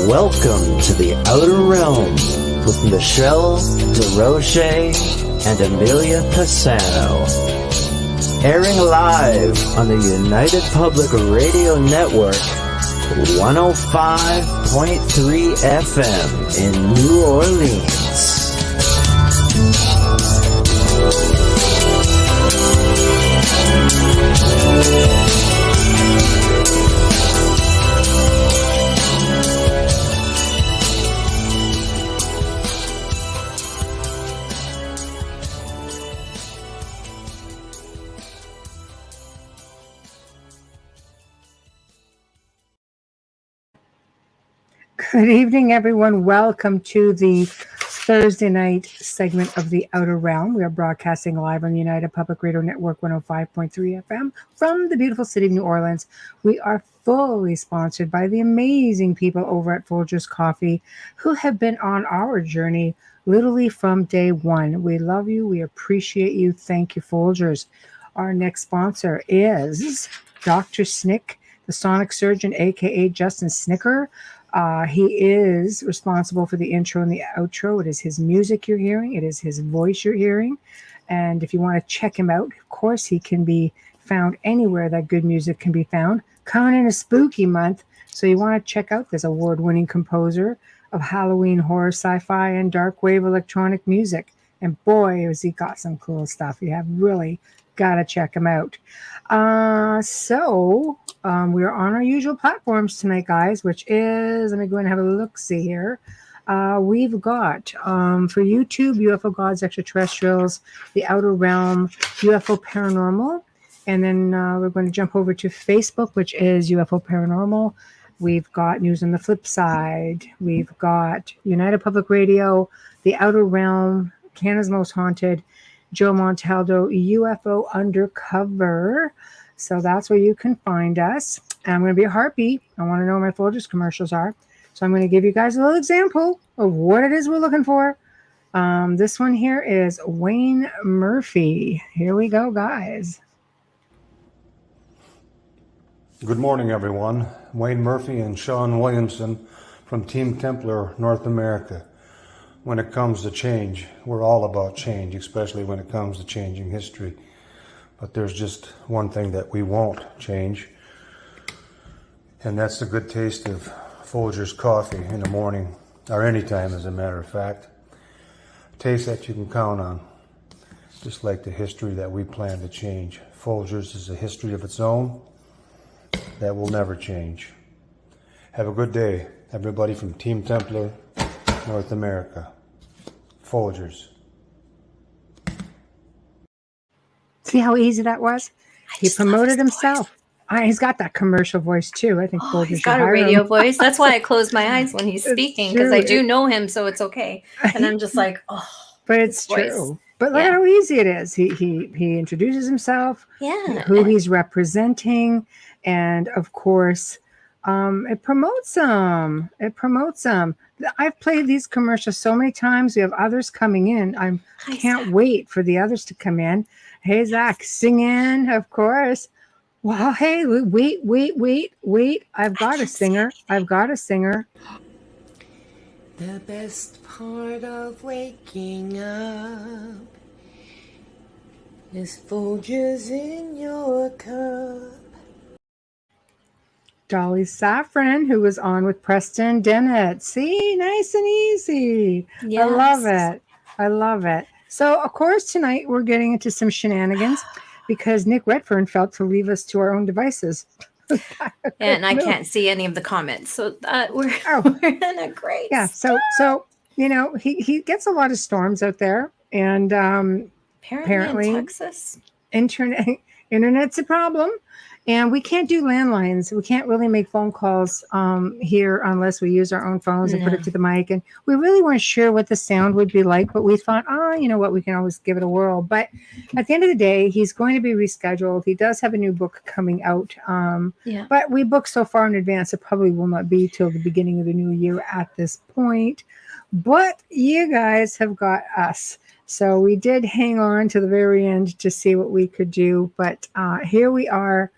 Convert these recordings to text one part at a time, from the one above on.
Welcome to the Outer Realm with Michelle DeRoche and Amelia Pisano. Airing live on the United Public Radio Network, 105.3 FM in New Orleans. Good evening, everyone. Welcome to the Thursday night segment of The Outer Realm. We are broadcasting live on the United Public Radio Network 105.3 FM from the beautiful city of New Orleans. We are fully sponsored by the amazing people over at Folgers Coffee who have been on our journey literally from day one. We love you. We appreciate you. Thank you, Folgers. Our next sponsor is Dr. Snick, the sonic surgeon, a.k.a. Justin Snicker. He is responsible for the intro and the outro. It is his music you're hearing. It is his voice you're hearing. And if you want to check him out, of course, he can be found anywhere that good music can be found. Coming in a spooky month, so you want to check out this award-winning composer of Halloween horror, sci-fi, and dark wave electronic music. And boy, has he got some cool stuff. You have really got to check him out. We are on our usual platforms tonight, guys, which is, let me go and have a look-see here. We've got, for YouTube, UFO Gods Extraterrestrials, The Outer Realm, UFO Paranormal, and then we're going to jump over to Facebook, which is UFO Paranormal. We've got News on the Flip Side. We've got United Public Radio, The Outer Realm, Canada's Most Haunted, Joe Montaldo, UFO Undercover. So that's where you can find us. And I'm going to be a harpy. I want to know what my Folgers commercials are. So I'm going to give you guys a little example of what it is we're looking for. This one here is Wayne Murphy. Here we go, guys. Good morning, everyone. Wayne Murphy and Sean Williamson from Team Templar North America. When it comes to change, we're all about change, especially when it comes to changing history. But there's just one thing that we won't change, and that's the good taste of Folgers coffee in the morning, or anytime as a matter of fact. A taste that you can count on, just like the history that we plan to change. Folgers is a history of its own that will never change. Have a good day, everybody from Team Templar North America. Folgers. See how easy that was? He promoted himself. He's got that commercial voice too. I think Folgers he's got a radio voice. That's why I close my eyes when he's speaking, because I do know him, so it's okay. And I'm just like, but it's true. But look at how easy it is. He introduces himself, who he's representing, and of course, it promotes him. I've played these commercials so many times. We have others coming in. I can't wait for the others to come in. Hey, Zach, singing, of course. Well, hey, wait. I've got a singer. The best part of waking up is Folgers in your cup. Dolly Saffron, who was on with Preston Dennett. See, nice and easy. Yes. I love it. So, of course, tonight we're getting into some shenanigans because Nick Redfern felt to leave us to our own devices. And I can't see any of the comments, so we're in a great spot. So he gets a lot of storms out there, and apparently in Texas, internet's a problem. And we can't do landlines. We can't really make phone calls here unless we use our own phones and put it to the mic. And we really weren't sure what the sound would be like, but we thought, you know what, we can always give it a whirl. But at the end of the day, he's going to be rescheduled. He does have a new book coming out. But we booked so far in advance, it probably will not be till the beginning of the new year at this point. But you guys have got us. So we did hang on to the very end to see what we could do. But here we are.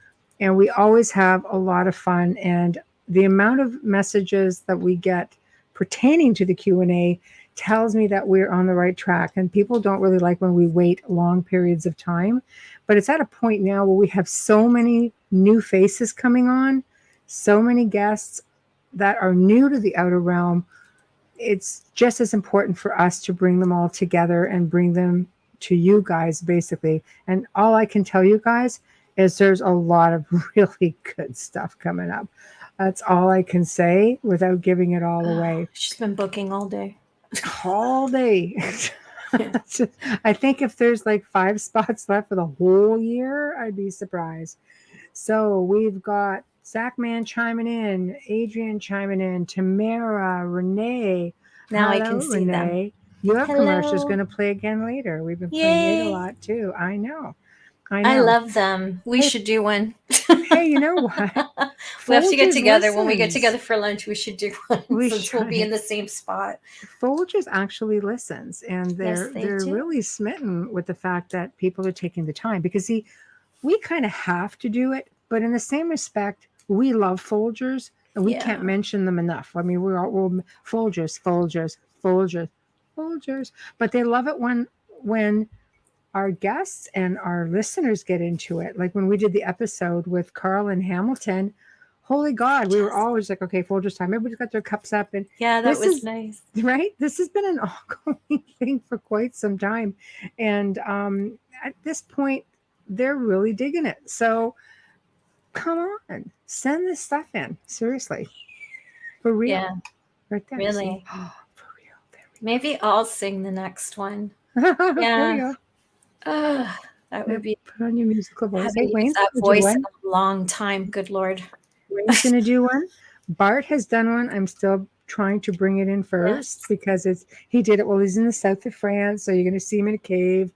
And we always have a lot of fun. And the amount of messages that we get pertaining to the Q&A tells me that we're on the right track. And people don't really like when we wait long periods of time. But it's at a point now where we have so many new faces coming on, so many guests that are new to the Outer Realm. It's just as important for us to bring them all together and bring them to you guys, basically. And all I can tell you guys is there's a lot of really good stuff coming up. That's all I can say without giving it all away. She's been booking all day. All day. I think if there's like 5 spots left for the whole year, I'd be surprised. So we've got Zachman chiming in, Adrian chiming in, Tamara, Renee. Now Hello, I can see Renee. them. Your Hello. commercial is going to play again later. We've been playing it a Yay. lot too. I know. I love them. We should do one. Hey, you know what? We have to get Folgers together. When we get listens. together for lunch, we should do one We since we'll be should. in the same spot. Folgers actually listens, and they're Yes, they do. really smitten with the fact that people are taking the time, because see, we kind of have to do it, but in the same respect, we love Folgers, and we can't mention them enough. I mean, we're Folgers, but they love it when our guests and our listeners get into it. Like when we did the episode with Carl and Hamilton, holy God, we were always like, okay, Folgers time. Everybody's got their cups up. And Yeah, that was nice. right? This has been an ongoing thing for quite some time. And at this point, they're really digging it. So come on, send this stuff in. Seriously. For real. Yeah, Right there. really. Oh, for real. There Maybe I'll sing the next one. we go. There Yeah. you go. That would be. Put on your musical voice. Haven't Hey, Wayne, used that would you voice want- in a long time. Good Lord. Wayne's going to do one. Bart has done one. I'm still trying to bring it in first because he did it while he's in the south of France. So you're going to see him in a cave,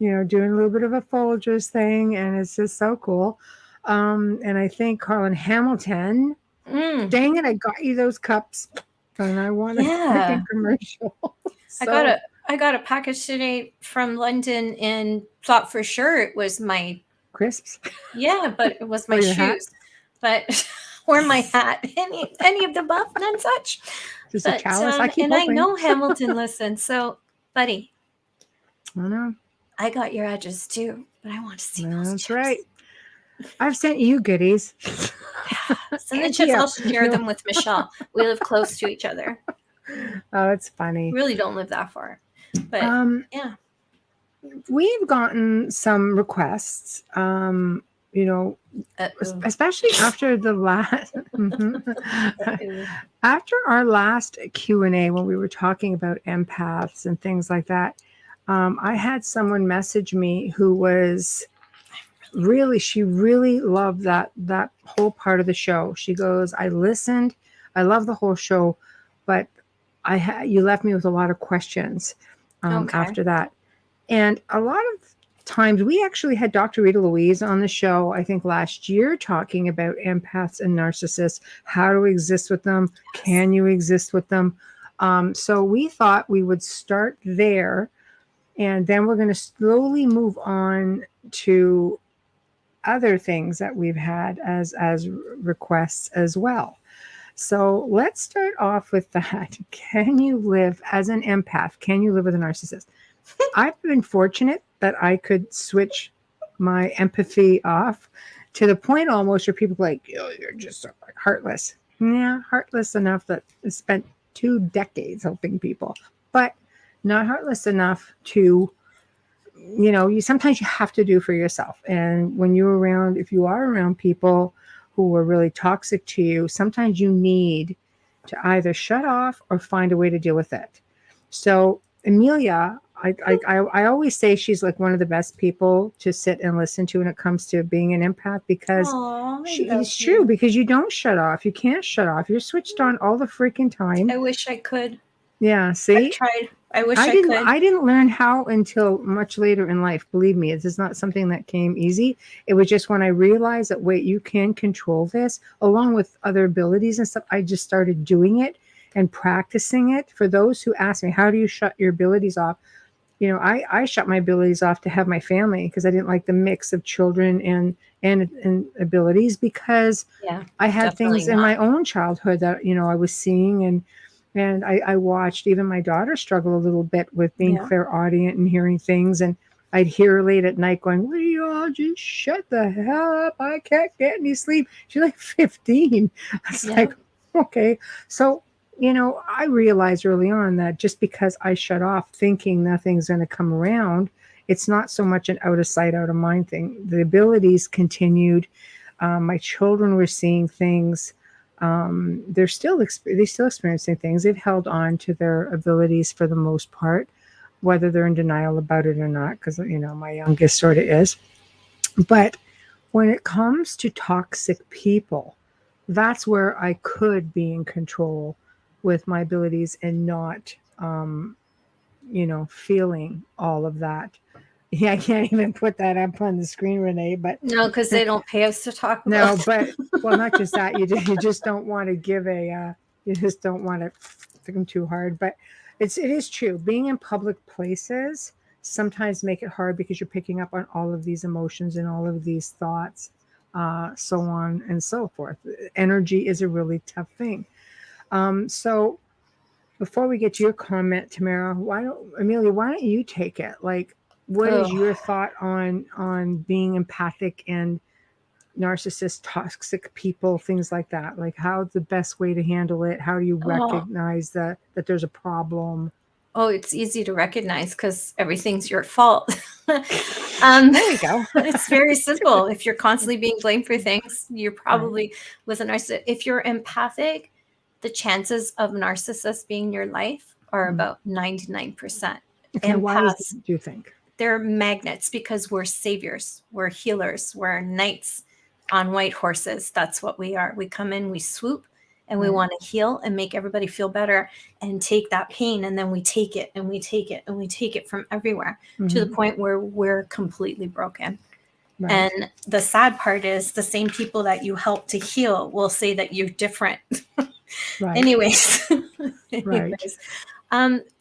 doing a little bit of a Folgers thing. And it's just so cool. And I think Carlin Hamilton, dang it, I got you those cups. And I want a freaking commercial. So, I got a package today from London and thought for sure it was my crisps. Yeah, but it was my your hat? shoes. But or my hat. Any of the above, none such. Just a chalice. I keep and hoping. I know Hamilton listens. So, buddy, I know. I got your address too, but I want to see those That's chips. right. I've sent you goodies. Send the chips. I'll share them with Michelle. We live close to each other. Oh, it's funny. We really don't live that far. But yeah. We've gotten some requests, especially after the last, after our last Q&A, when we were talking about empaths and things like that. I had someone message me who was she really loved that whole part of the show. She goes, I listened, I love the whole show, but you left me with a lot of questions after that. And a lot of times we actually had Dr. Rita Louise on the show, I think last year, talking about empaths and narcissists, how to exist with them. Yes. Can you exist with them? So we thought we would start there, and then we're going to slowly move on to other things that we've had as requests as well. So let's start off with that. Can you live as an empath? Can you live with a narcissist? I've been fortunate that I could switch my empathy off to the point almost where people are like, oh, you're just so heartless. Yeah, heartless enough that I spent 2 decades helping people, but not heartless enough to, sometimes you have to do for yourself. And when if you are around people who are really toxic to you, sometimes you need to either shut off or find a way to deal with it. So Amelia, I always say she's like one of the best people to sit and listen to when it comes to being an empath, because it's true, because you don't shut off. You can't shut off. You're switched on all the freaking time. I wish I could. Yeah, see? I tried. I wish I could. I didn't learn how until much later in life. Believe me, this is not something that came easy. It was just when I realized that, wait, you can control this, along with other abilities and stuff. I just started doing it and practicing it. For those who ask me, how do you shut your abilities off? I shut my abilities off to have my family because I didn't like the mix of children and abilities, because Yeah, I had definitely things in not. my own childhood that, I was seeing, and I watched even my daughter struggle a little bit with being Yeah. clairaudient and hearing things. And I'd hear her late at night going, "Will you all just shut the hell up? I can't get any sleep." She's like 15. It's Yeah. like, okay. So, I realized early on that just because I shut off thinking nothing's going to come around, it's not so much an out of sight, out of mind thing. The abilities continued. My children were seeing things. They're still experiencing things. They've held on to their abilities for the most part, whether they're in denial about it or not, because my youngest sort of is. But when it comes to toxic people, that's where I could be in control with my abilities and not, feeling all of that. Yeah, I can't even put that up on the screen, Renee, but No, because they don't pay us to talk about no, but well, not just that. You just don't want to give you just don't want to think them too hard. But it is true. Being in public places sometimes make it hard because you're picking up on all of these emotions and all of these thoughts, so on and so forth. Energy is a really tough thing. So before we get to your comment, Tamara, Amelia, why don't you take it? Like, what is Oh, your thought on being empathic and narcissist, toxic people, things like that? Like, how's the best way to handle it? How do you oh, recognize that there's a problem? oh, it's easy to recognize because everything's your fault. um, There you go. it's very simple. If you're constantly being blamed for things, you're Right. probably with a narcissist. If you're empathic, the chances of narcissists being in your life are Mm. about 99%. Okay. Why is Empaths, do you think? they're magnets because we're saviors, we're healers, we're knights on white horses. That's what we are. We come in, we swoop, and we Right. want to heal and make everybody feel better and take that pain. And then we take it and we take it and we take it from everywhere to the Mm-hmm. point where we're completely broken. Right. And the sad part is the same people that you help to heal will say that you're different. Right. Anyways, Right. anyways,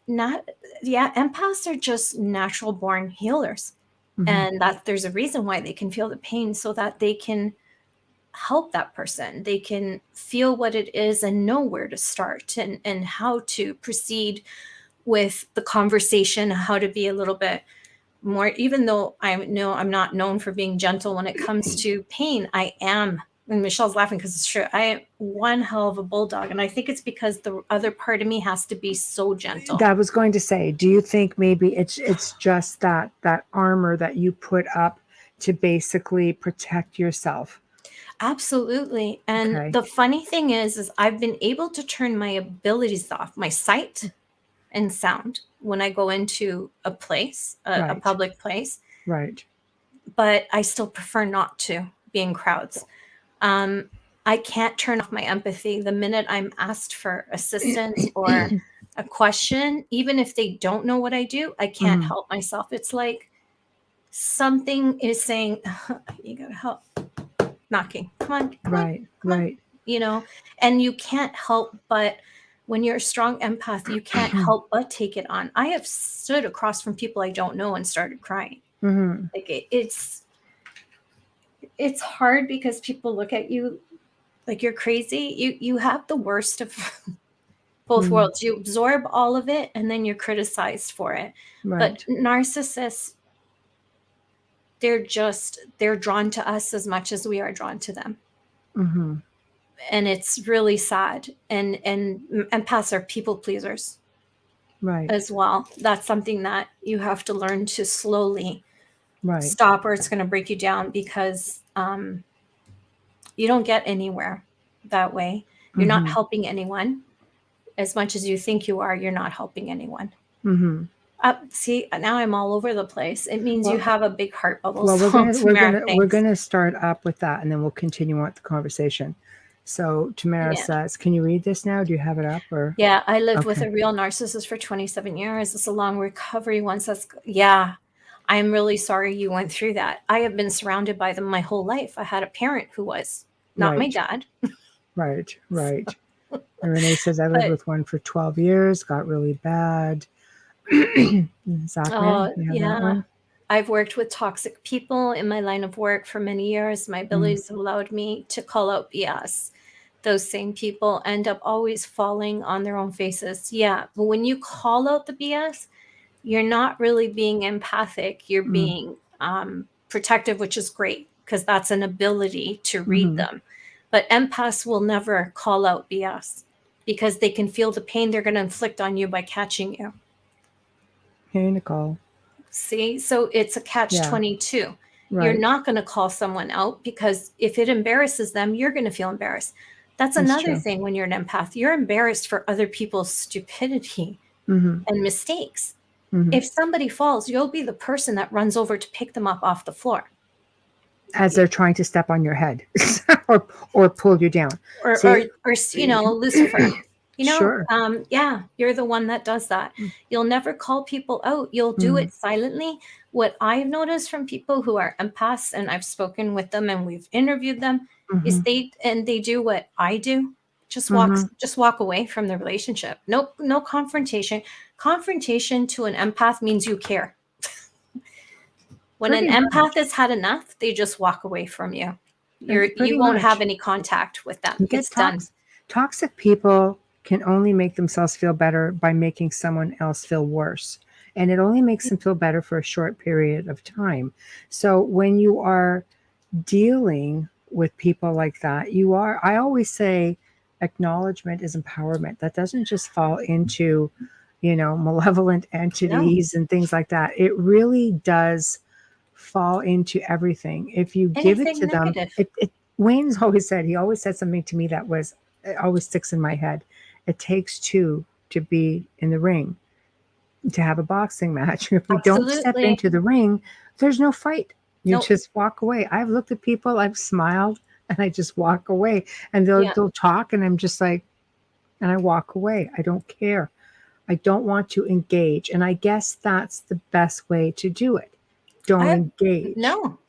not yeah, empaths are just natural born healers, Mm-hmm. and that there's a reason why they can feel the pain so that they can help that person. They can feel what it is and know where to start and how to proceed with the conversation, how to be a little bit more, even though I know I'm not known for being gentle when it comes to pain, I am. And Michelle's laughing because it's true. I am one hell of a bulldog. And I think it's because the other part of me has to be so gentle. That I was going to say, do you think maybe it's just that armor that you put up to basically protect yourself? Absolutely. And Okay. the funny thing is I've been able to turn my abilities off, my sight and sound when I go into a place, a Right. public place, Right. but I still prefer not to be in crowds. Um, I can't turn off my empathy the minute I'm asked for assistance or a question, even if they don't know what I do. I can't Mhm. help myself. It's like something is saying, "You gotta help." Knocking. Come on, come on, Right. come on. Right. You know, and you can't help but when you're a strong empath, you can't help but take it on. I have stood across from people I don't know and started crying. Mm-hmm. Like it's hard because people look at you like you're crazy. You have the worst of both Mm. worlds. You absorb all of it and then you're criticized for it. But Right. narcissists, they're drawn to us as much as we are drawn to them. Mm-hmm. And it's really sad. And empaths are people pleasers Right. as well. That's something that you have to learn to slowly Right. stop, or it's going to break you down because you don't get anywhere that way. You're not Mm-hmm. helping anyone as much as you think you are. You're not helping anyone. Mm-hmm. See, now I'm all over the place. It means you Well, have a big heart bubble. well, So, Tamara, we're thanks. gonna start up with that, and then we'll continue on with the conversation. So Tamara Yeah. says, "Can you read this now? Do you have it up or?" Yeah, I lived with Okay. a real narcissist for 27 years. It's a long recovery once that's, yeah, I'm really sorry you went through that. I have been surrounded by them my whole life. I had a parent who was, not my Right. dad. Right. Right. And Renee says, "I lived But with one for 12 years. Got really bad. Zachman, Oh, you have that yeah. one? I've worked with toxic people in my line of work for many years. My abilities have allowed me to call out BS. Those same people end up always falling on their own faces. Yeah, but when you call out the BS, you're not really being empathic. You're Mm. being protective, which is great because that's an ability to read Mm-hmm. them. But empaths will never call out BS because they can feel the pain they're going to inflict on you by catching you. Hey, Nicole. See, so it's a catch Yeah. 22. You're Right. not going to call someone out because if it embarrasses them, you're going to feel embarrassed. That's That's another true. thing when you're an empath. You're embarrassed for other people's stupidity Mm-hmm. and mistakes. Mm-hmm. If somebody falls, you'll be the person that runs over to pick them up off the floor. As they're trying to step on your head or pull you down. Or See, you know, Lucifer. You know, sure. yeah, you're the one that does that. You'll never call people out. You'll do Mm. it silently. What I've noticed from people who are empaths, and I've spoken with them and we've interviewed them, is Mm-hmm. they do what I do. Mm-hmm. Just walk away from the relationship. No confrontation. Confrontation to an empath means you care. When an Pretty empath much. has had enough, they just walk away from you. Pretty You won't have much. any contact with them. You get It's done. toxic people can only make themselves feel better by making someone else feel worse. And it only makes them feel better for a short period of time. So when you are dealing with people like that, I always say acknowledgement is empowerment. That doesn't just fall into, malevolent No, entities and things like that. It really does fall into everything. If you give it anything to them, negative. Wayne's he always said something to me that it always sticks in my head. It takes two to be in the ring, to have a boxing match. If you don't step Absolutely. into the ring, there's no fight. You Nope. just walk away. I've looked at people, I've smiled, and I just walk away. And they'll Yeah. they'll talk, and I'm just like, and I walk away. I don't care. I don't want to engage. And I guess that's the best way to do it. Don't engage.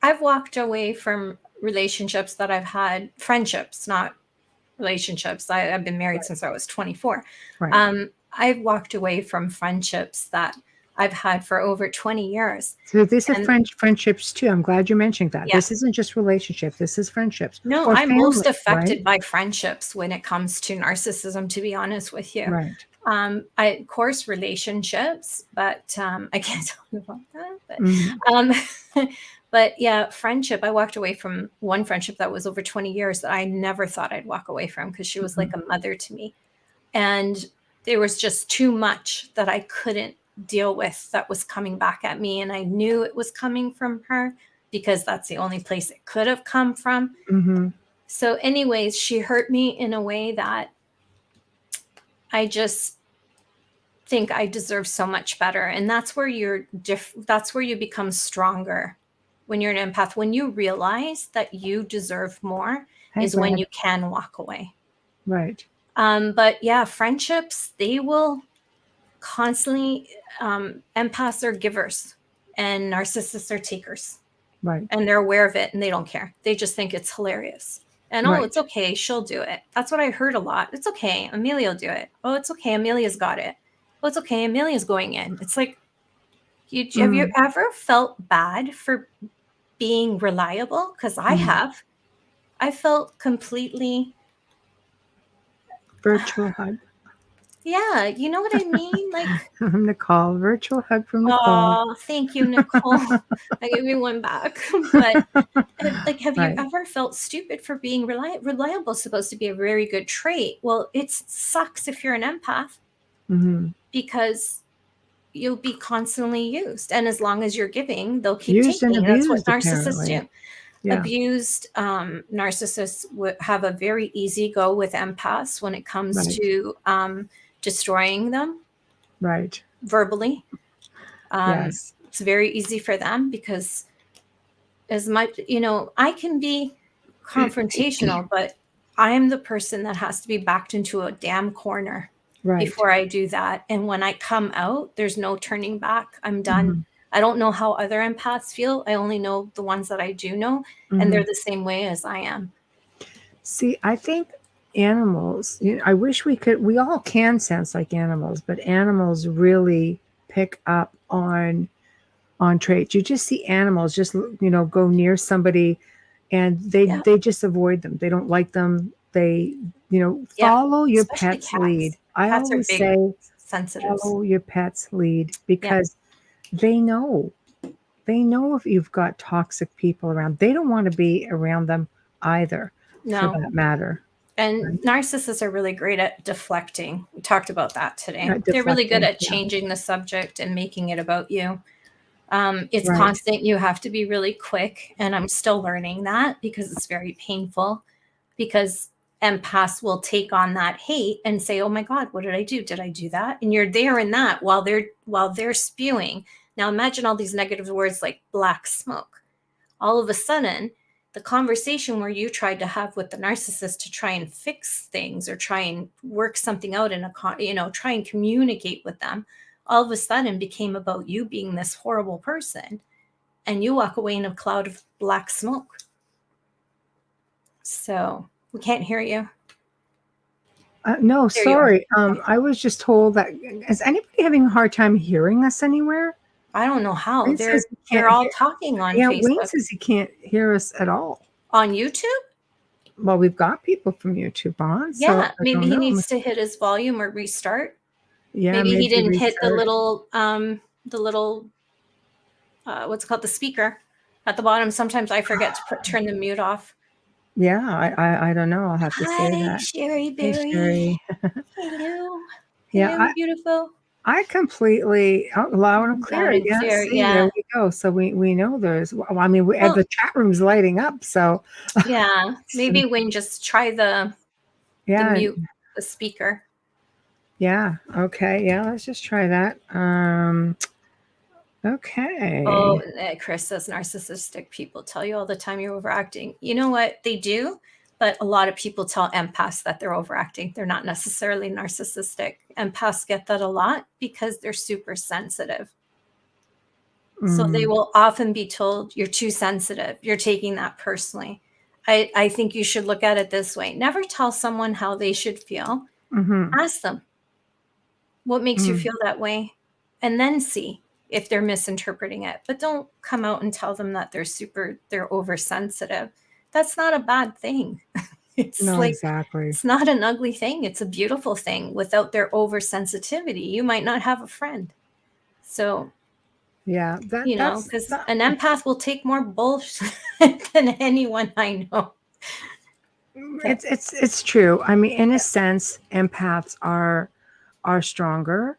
I've walked away from relationships that I've had, friendships, not relationships. I've been married since I was 24. Right. I've walked away from friendships that I've had for over 20 years. So these are And friendships too. I'm glad you mentioned that. yeah, This isn't just relationships. This is friendships no, or I'm most family, right? affected by friendships when it comes to narcissism, to be honest with you. Right. Of course, relationships, but I can't tell you about that. But, Mhm. but yeah, friendship. I walked away from one friendship that was over 20 years that I never thought I'd walk away from because she was like a mother to me. And there was just too much that I couldn't deal with that was coming back at me. And I knew it was coming from her because that's the only place it could have come from. Mm-hmm. So, anyways, she hurt me in a way that I just think I deserve so much better. And that's where that's where you become stronger when you're an empath. When you realize that you deserve more Hey, is go when ahead. you can walk away. Right. But yeah, friendships, they will constantly, empaths are givers and narcissists are takers. Right. And they're aware of it and they don't care. They just think it's hilarious. And Right. it's okay, she'll do it. That's what I heard a lot. It's okay, Amelia will do it. Oh, it's okay, Amelia's got it. Oh, it's okay, Amelia's going in. It's like, have you ever felt bad for being reliable? Because I have. I felt completely, Virtual hug. yeah, you know what I mean? Like, From Nicole. Virtual hug from Nicole. oh, thank you, Nicole. I gave you one back. But like, have you Right. ever felt stupid for being reliable? Supposed to be a very good trait. Well, it sucks if you're an empath Mm-hmm. because you'll be constantly used. And as long as you're giving, they'll keep Used and taking. That's what abused, narcissists apparently. do. Yeah. Abused narcissists have a very easy go with empaths when it comes Right. to destroying them Right. verbally. Yes. It's very easy for them because as much, I can be confrontational, but I'm the person that has to be backed into a damn corner Right. before I do that. And when I come out, there's no turning back. I'm done. Mhm. I don't know how other empaths feel. I only know the ones that I do know, and they're the same way as I am. See, I think animals, I wish we all can sense like animals, but animals really pick up on traits. You just see animals just go near somebody, and Yeah. they just avoid them. They don't like them. They Yeah. follow your Especially pet's lead. cats. I Cats are always big say sensitives. follow your pet's lead, Yeah. because they know if you've got toxic people around. They don't want to be around them either, for No. that matter. And narcissists are really great at deflecting. We talked about that today. Not They're really good deflecting, at yeah. changing the subject and making it about you. It's Right. constant. You have to be really quick. And I'm still learning that because it's very painful, because empaths will take on that hate and say, oh my God, what did I do? Did I do that? And you're there in that while they're spewing. Now imagine all these negative words like black smoke. All of a sudden, the conversation where you tried to have with the narcissist to try and fix things or try and work something out try and communicate with them, all of a sudden became about you being this horrible person, and you walk away in a cloud of black smoke. So we can't hear you. No, There you are. sorry. I was just told that. Is anybody having a hard time hearing us anywhere? I don't know how. Wayne says he They're can't all hear. talking on Yeah, Wayne Facebook. says he can't hear us at all. On YouTube? Well, we've got people from YouTube on, so Yeah, I maybe don't he know. needs to hit his volume or restart. Yeah, Maybe he didn't hit the restart. little what's it called, the speaker at the bottom. Sometimes I forget to turn the mute off. Yeah, I don't know. I'll have to say Hi, that. Sherry Hey, Berry. Sherry. Hello. Yeah, Hello, beautiful. I completely loud and clear. Loud and Yeah, clear, see, yeah. there we go. So we know there's. Well, I mean, the chat room's lighting up. So Yeah, maybe Wayne just try the mute, the speaker. Yeah. Okay. Yeah. Let's just try that. Okay. Oh, Chris says narcissistic people tell you all the time you're overacting. You know what? They do, but a lot of people tell empaths that they're overacting. They're not necessarily narcissistic. Empaths get that a lot because they're super sensitive. So they will often be told, you're too sensitive. You're taking that personally. I think you should look at it this way. Never tell someone how they should feel. Ask them, what makes you feel that way? And then see if they're misinterpreting it. But don't come out and tell them that they're oversensitive. That's not a bad thing. Exactly. It's not an ugly thing. It's a beautiful thing. Without their oversensitivity, you might not have a friend. So, yeah, because an empath will take more bullshit than anyone I know. It's true. I mean, in a sense, empaths are stronger,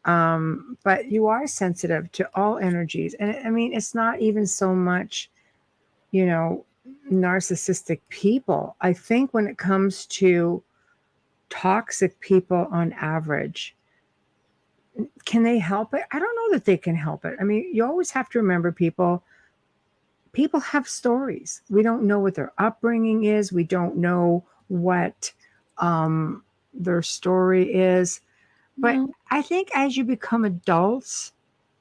but you are sensitive to all energies, and I mean, it's not even so much, narcissistic people. I think when it comes to toxic people, on average, can they help it? I don't know that they can help it. I mean, you always have to remember people have stories. We don't know what their upbringing is. We don't know what their story is. But I think as you become adults,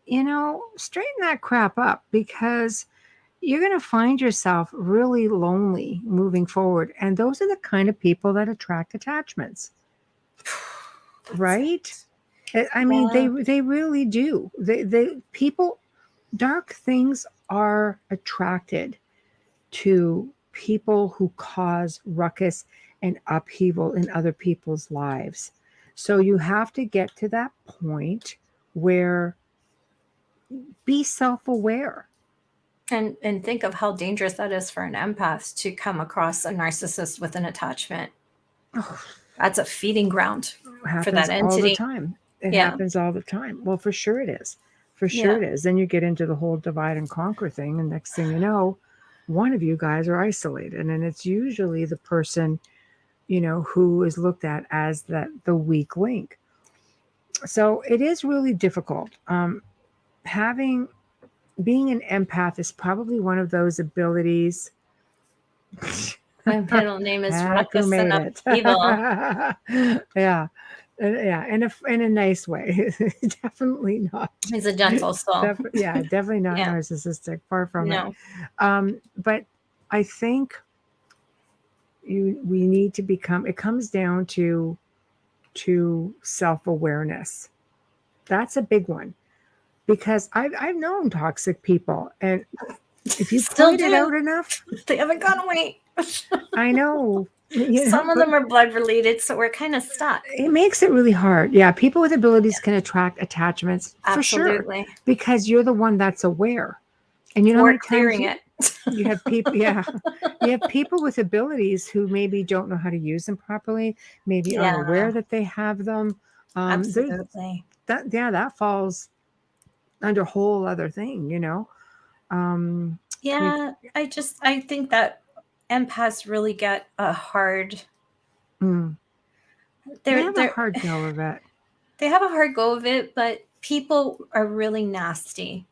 straighten that crap up, because you're going to find yourself really lonely moving forward. And those are the kind of people that attract attachments. Right? I mean, they really do. People, dark things are attracted to people who cause ruckus and upheaval in other people's lives. So you have to get to that point where be self-aware. And think of how dangerous that is for an empath to come across a narcissist with an attachment. That's a feeding ground for that entity. All the time. It happens all the time. Well, for sure it is. For sure it is. Then you get into the whole divide and conquer thing, and next thing you know, one of you guys are isolated, and it's usually the person, who is looked at as the weak link. So it is really difficult. Being an empath is probably one of those abilities. My middle name is Ruckus made and it. Upheaval. Yeah, in a nice way. Definitely not. He's a gentle soul. Definitely not narcissistic. Far from it. But I think we need to become. It comes down to self-awareness. That's a big one. because I've known toxic people, and if you Still point it do. out enough, They haven't gone away. I know. Some of But them are blood related, so we're kind of stuck. it makes it really hard. Yeah, people with abilities can attract attachments for sure, Absolutely. because you're the one that's aware. And you know how Or many times clearing it. you have people, yeah, you have people with abilities who maybe don't know how to use them properly, maybe aren't aware Yeah, that they have them. There's absolutely. that falls under a whole other thing, Um, we, Yeah, I think that empaths really get a hard mm, they have a they're hard go of it. they have a hard go of it, but people are really nasty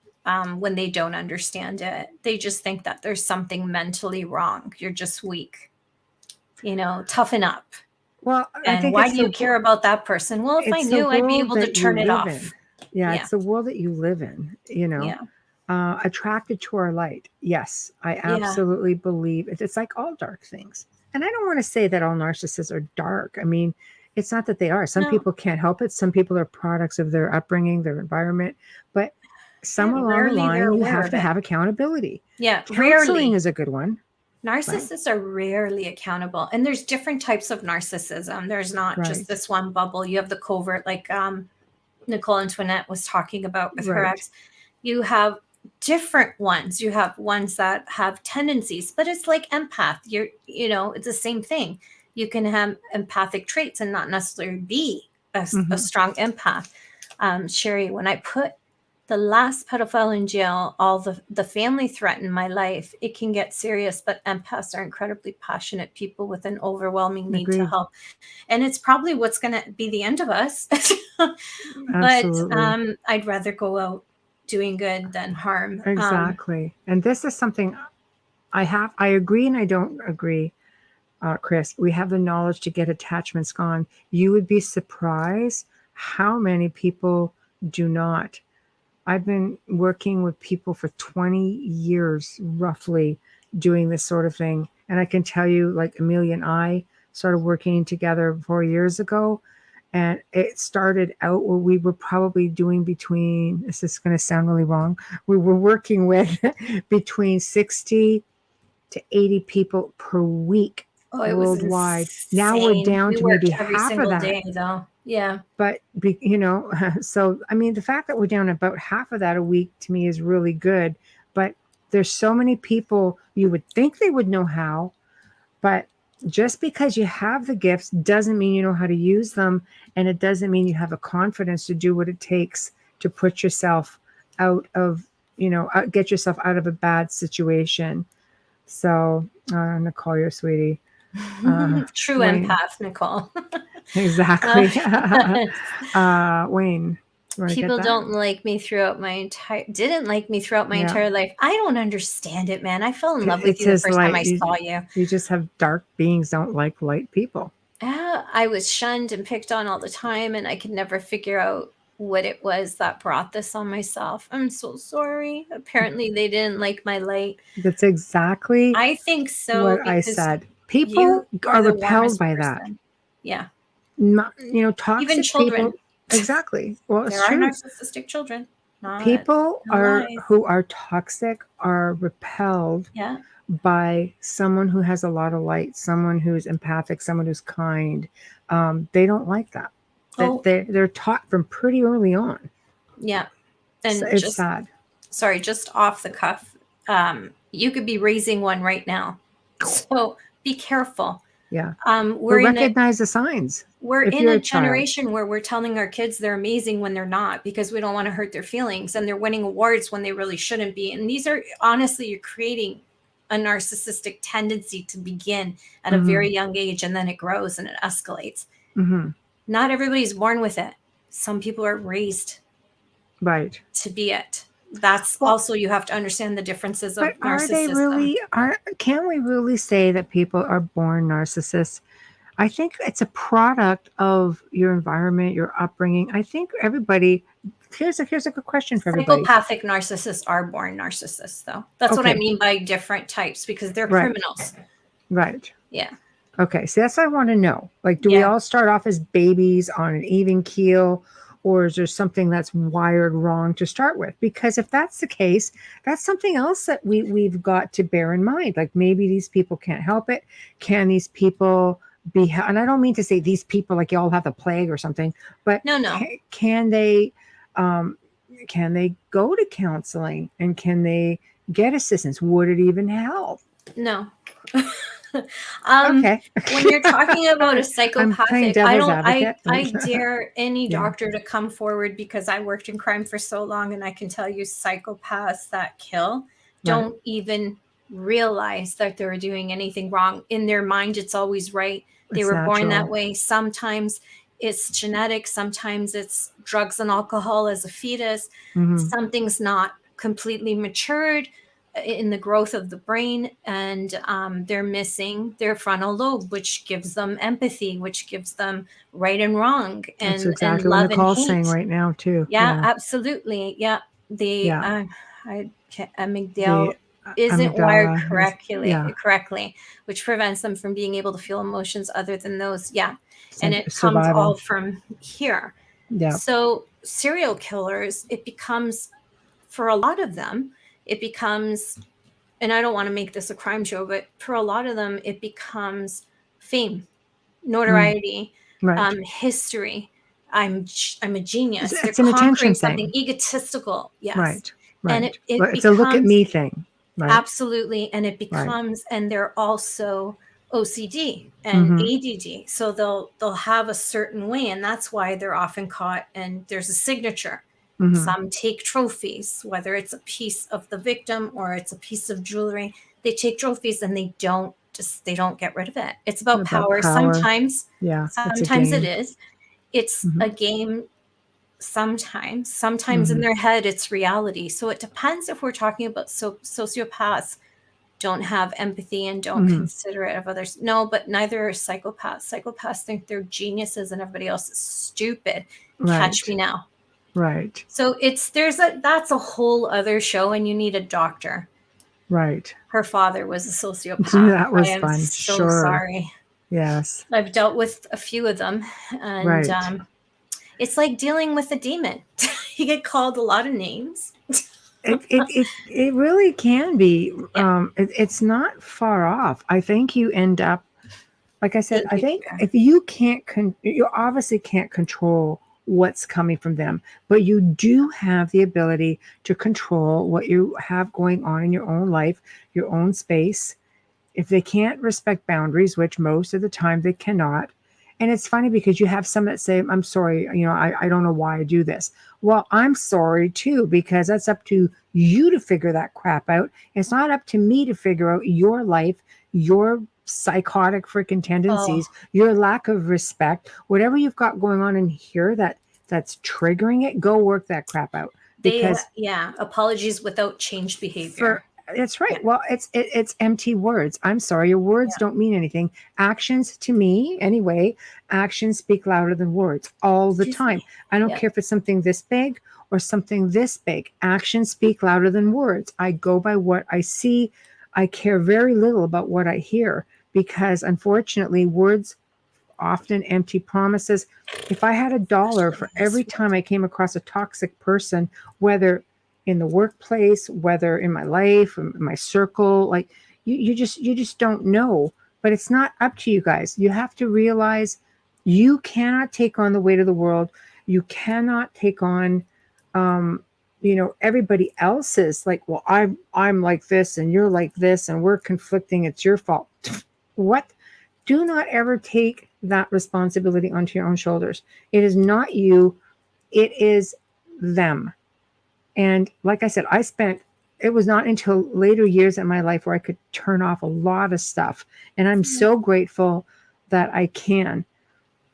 when they don't understand it. They just think that there's something mentally wrong. You're just weak. Toughen up. Well, I And think why it's do you care about that person? Well, if I it's the knew, I'd be world able to that you turn it live off. in. Yeah, Yeah. it's the world that you live in, Yeah. attracted to our light. Yes, I Yeah. absolutely believe it's like all dark things. And I don't want to say that all narcissists are dark. I mean, it's not that they are. Some No. people can't help it. Some people are products of their upbringing, their environment. But somewhere along the Rarely they're line, you aware have of to it. have accountability. Yeah, Counseling rarely. is a good one. Narcissists are rarely accountable. And there's different types of narcissism. There's not Right. just this one bubble. You have the covert, like Nicole Antoinette was talking about with her Right. ex. You have different ones. You have ones that have tendencies, but it's like empath. It's the same thing. You can have empathic traits and not necessarily be a Mhm. strong empath. Sherry, when I put the last pedophile in jail, all the family threatened my life. It can get serious, but empaths are incredibly passionate people with an overwhelming need to Agreed. help. And it's probably what's going to be the end of us. But Absolutely. I'd rather go out doing good than harm. Exactly. And this is something I agree and I don't agree, Chris. We have the knowledge to get attachments gone. You would be surprised how many people do not. I've been working with people for 20 years, roughly, doing this sort of thing. And I can tell you, like Amelia and I started working together 4 years ago. And it started out where we were probably doing between, this is going to sound really wrong, we were working with between 60 to 80 people per week Oh, it was worldwide. Now we're insane. down We to maybe worked every half of single that. day, though. Yeah. But, so, I mean, the fact that we're down about half of that a week to me is really good. But there's so many people, you would think they would know how, but just because you have the gifts doesn't mean you know how to use them. And it doesn't mean you have a confidence to do what it takes to put yourself out of, get yourself out of a bad situation. So, Nicole, you're sweetie. True Wayne. empath, Nicole. Exactly. Wayne, you want to get People that? didn't like me throughout my entire life. I don't understand it, man. I fell in love with It's you the his first time light. I saw you. You just have dark beings don't like light people. I was shunned and picked on all the time, and I could never figure out what it was that brought this on myself. I'm so sorry. Apparently, they didn't like my light. That's exactly I think so what I because said. People you are the repelled warmest by person. Yeah. that. Toxic Even children. people. Exactly. Well, it's There are true. narcissistic children. People No lies. who are toxic are repelled Yeah. by someone who has a lot of light, someone who's empathic, someone who's kind. They don't like that. Oh. They're taught from pretty early on. Yeah. And So it's sad. Sorry, just off the cuff. You could be raising one right now. So be careful. Yeah. We're in recognize the signs. We're if in you're a a child. generation where we're telling our kids they're amazing when they're not, because we don't want to hurt their feelings, and they're winning awards when they really shouldn't be. And these are, honestly, you're creating a narcissistic tendency to begin at a very young age, and then it grows and it escalates. Mm-hmm. Not everybody's born with it. Some people are raised Right. to be it. That's also, you have to understand the differences of But narcissism. Can we really say that people are born narcissists? I think it's a product of your environment, your upbringing. I think everybody, here's a good question for everybody. Psychopathic narcissists are born narcissists, though. That's what I mean by different types, because they're criminals. Right. Yeah. Okay. So that's what I want to know. Like, do we all start off as babies on an even keel? or is there something that's wired wrong to start with? Because if that's the case, that's something else that we've got to bear in mind. Like maybe these people can't help it. Can these people be, and I don't mean to say these people like you all have the plague or something, but No. can they go to counseling, and can they get assistance? Would it even help? No. Okay. When you're talking about a I'm playing psychopathic, devil's advocate. I dare any Yeah. doctor to come forward, because I worked in crime for so long, and I can tell you psychopaths that kill don't even realize that they're doing anything wrong. In their mind, it's always right. They It's were born that natural. way. Sometimes it's genetic, sometimes it's drugs and alcohol as a fetus. Mhm. Something's not completely matured in the growth of the brain, and they're missing their frontal lobe, which gives them empathy, which gives them right and wrong, That's and exactly what love and Nicole's saying hate. right now too. Yeah, absolutely. Yeah, the Yeah. amygdala The isn't wired amygdala is, yeah, correctly, which prevents them from being able to feel emotions other than those. Yeah, and it comes survival. all from here. Yeah. So serial killers, it becomes, for a lot of them, it becomes, and I don't want to make this a crime show, but for a lot of them, it becomes fame, notoriety, Right. history. I'm a genius. They're It's an attention conquering something, thing. egotistical. Yes. Right. And Right. it But it's a look at becomes, me thing. Right. absolutely. And it Right. becomes, and they're also OCD and Mhm. ADD. So they'll have a certain way, and that's why they're often caught, and there's a signature. Mhm. Some take trophies, whether it's a piece of the victim or it's a piece of jewelry. They take trophies and they don't get rid of it. It's about power. Sometimes, Yeah. It's a sometimes it game. is. It's Mhm. a game. Sometimes in their head, it's reality. So it depends if we're talking about sociopaths don't have empathy and don't consider it of others. No, but neither are psychopaths. Psychopaths think they're geniuses and everybody else is stupid. Catch me now. Right. So that's a whole other show, and you need a doctor. Right. Her father was a sociopath. That was I am fun. so Sure. sorry. Yes. I've dealt with a few of them, and Right. it's like dealing with a demon. You get called a lot of names. It really can be. It's not far off. I think you end up, like I said, Thank I you, think Karen. if you can't, you obviously can't control what's coming from them, but you do have the ability to control what you have going on in your own life, your own space. If they can't respect boundaries, which most of the time they cannot. And it's funny because you have some that say, I'm sorry, I don't know why I do this. Well, I'm sorry too, because that's up to you to figure that crap out. It's not up to me to figure out your life, your psychotic freaking tendencies, your lack of respect, whatever you've got going on in here that's triggering it, go work that crap out. Because apologies without changed behavior. That's right. Well, it's empty words. I'm sorry, your words don't mean anything. Actions, to me anyway, actions speak louder than words all the time. I don't care if it's something this big or something this big. Actions speak louder than words. I go by what I see. I care very little about what I hear, because unfortunately words often empty promises. If I had $1 for every time I came across a toxic person, whether in the workplace, whether in my life, in my circle, like you just don't know. But it's not up to you guys. You have to realize you cannot take on the weight of the world. You cannot take on everybody else's, like, well, I'm like this and you're like this and we're conflicting, it's your fault. What? Do not ever take that responsibility onto your own shoulders. It is not you, it is them. And like I said, it was not until later years in my life where I could turn off a lot of stuff. And I'm so grateful that I can.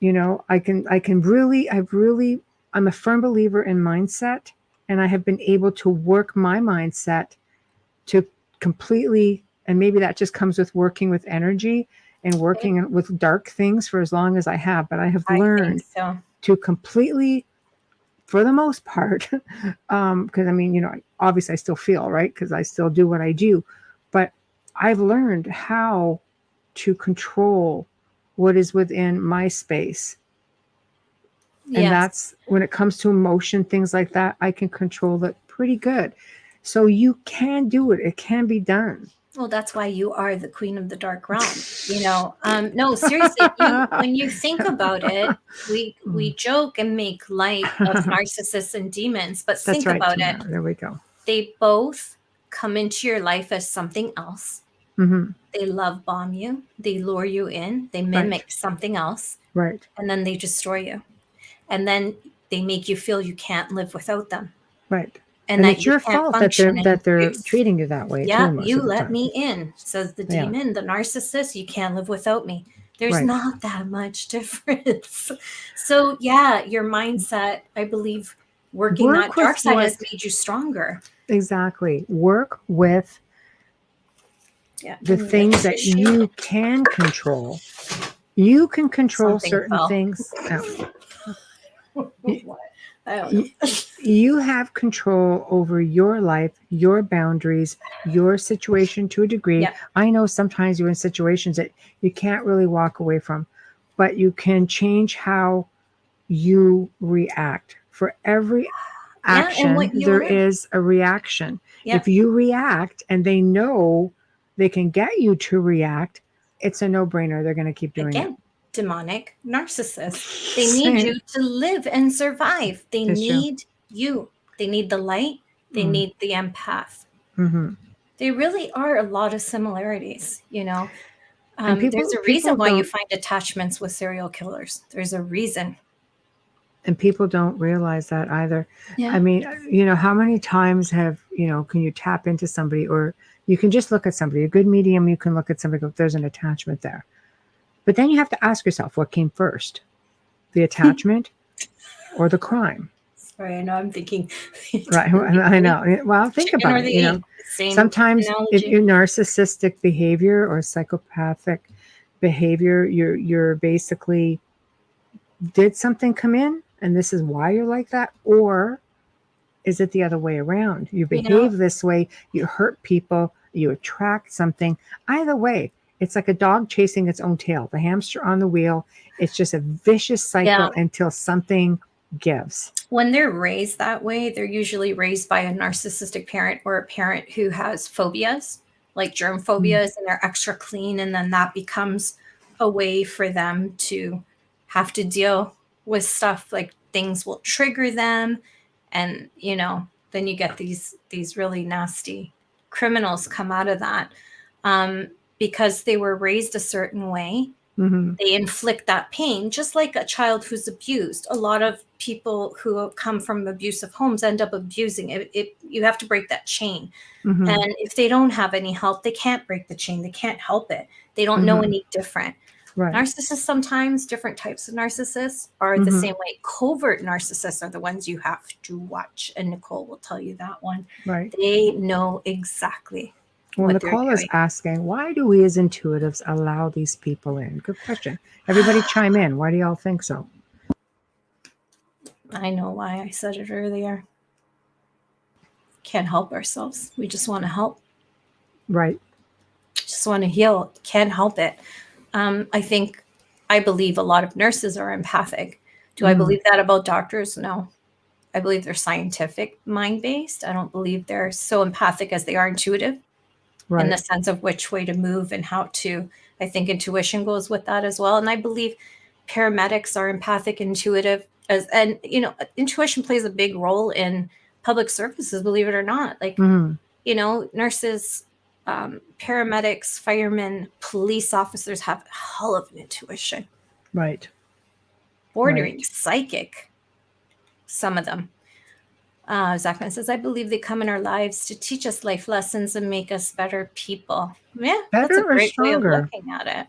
I'm a firm believer in mindset, and I have been able to work my mindset to completely, and maybe that just comes with working with energy and working with dark things for as long as I have, but I have learned to completely, for the most part, because obviously I still feel, right, because I still do what I do, but I've learned how to control what is within my space. And Yes. that's when it comes to emotion, things like that, I can control it pretty good. So you can do it. It can be done. Well, that's why you are the queen of the dark realm. No, seriously, when you think about it, we joke and make light of narcissists and demons, but That's think right, about Tina. it. There we go. They both come into your life as something else. Mm-hmm. They love bomb you, they lure you in, they mimic something else, Right. and then they destroy you. And then they make you feel you can't live without them. Right. And And that it's you your can't fault function in that they're truth. treating you that way Yeah, too most you of the let time. me in, says the Yeah. demon, the narcissist. You can't live without me. There's Right. not that much difference. So, yeah, your mindset, I believe, working Work that with dark side has what made you stronger. exactly. Work with Yeah. the And things that you can control. You can control something certain fell. things. What? I don't know. You have control over your life, your boundaries, your situation to a degree. Yeah. I know sometimes you're in situations that you can't really walk away from, but you can change how you react. For every Yeah. And what action, you there learn. is a reaction. Yeah. If you react and they know they can get you to react, it's a no-brainer. They're going to keep doing Again, it. demonic narcissists. They need you to live and survive. They It's true. need you. They need the light. They need the empath. Mm-hmm. They really are a lot of similarities, And There's a reason why you find attachments with serial killers. There's a reason. and people don't realize that either. Yeah. I mean, how many times can you tap into somebody, or you can just look at somebody, a good medium, you can look at somebody, go, there's an attachment there. But then you have to ask yourself, what came first, the attachment or the crime? Sorry, I know I'm thinking. Right. I know. Well, think Chicken about or it. the egg. Same Sometimes if analogy. you're narcissistic behavior or psychopathic behavior, you're basically did something come in and this is why you're like that, or is it the other way around? You behave this way, you hurt people, you attract something. Either way, it's like a dog chasing its own tail, the hamster on the wheel. It's just a vicious cycle until something gives. When they're raised that way, they're usually raised by a narcissistic parent or a parent who has phobias, like germ phobias, and they're extra clean. And then that becomes a way for them to have to deal with stuff, like things will trigger them. And, then you get these really nasty criminals come out of that, because they were raised a certain way. Mm-hmm. They inflict that pain, just like a child who's abused. A lot of people who come from abusive homes end up abusing it. You have to break that chain. Mm-hmm. And if they don't have any help, they can't break the chain. They can't help it. They don't know any different. Right. Narcissists, sometimes different types of narcissists are the same way. Covert narcissists are the ones you have to watch. And Nicole will tell you that one. Right. They know exactly. Well, Nicole is asking, why do we as intuitives allow these people in? Good question. Everybody chime in. Why do y'all think so? I know why I said it earlier. Can't help ourselves. We just want to help. Right. Just want to heal. Can't help it. I believe a lot of nurses are empathic. Do I believe that about doctors? No. I believe they're scientific mind-based. I don't believe they're so empathic as they are intuitive. Right. In the sense of which way to move and how to. I think intuition goes with that as well. And I believe paramedics are empathic, intuitive, and intuition plays a big role in public services, believe it or not. Like, nurses, paramedics, firemen, police officers have a hell of an intuition. Right. Bordering psychic, some of them. Zachman says, I believe they come in our lives to teach us life lessons and make us better people. Yeah, better that's a great or stronger? Way of looking at it.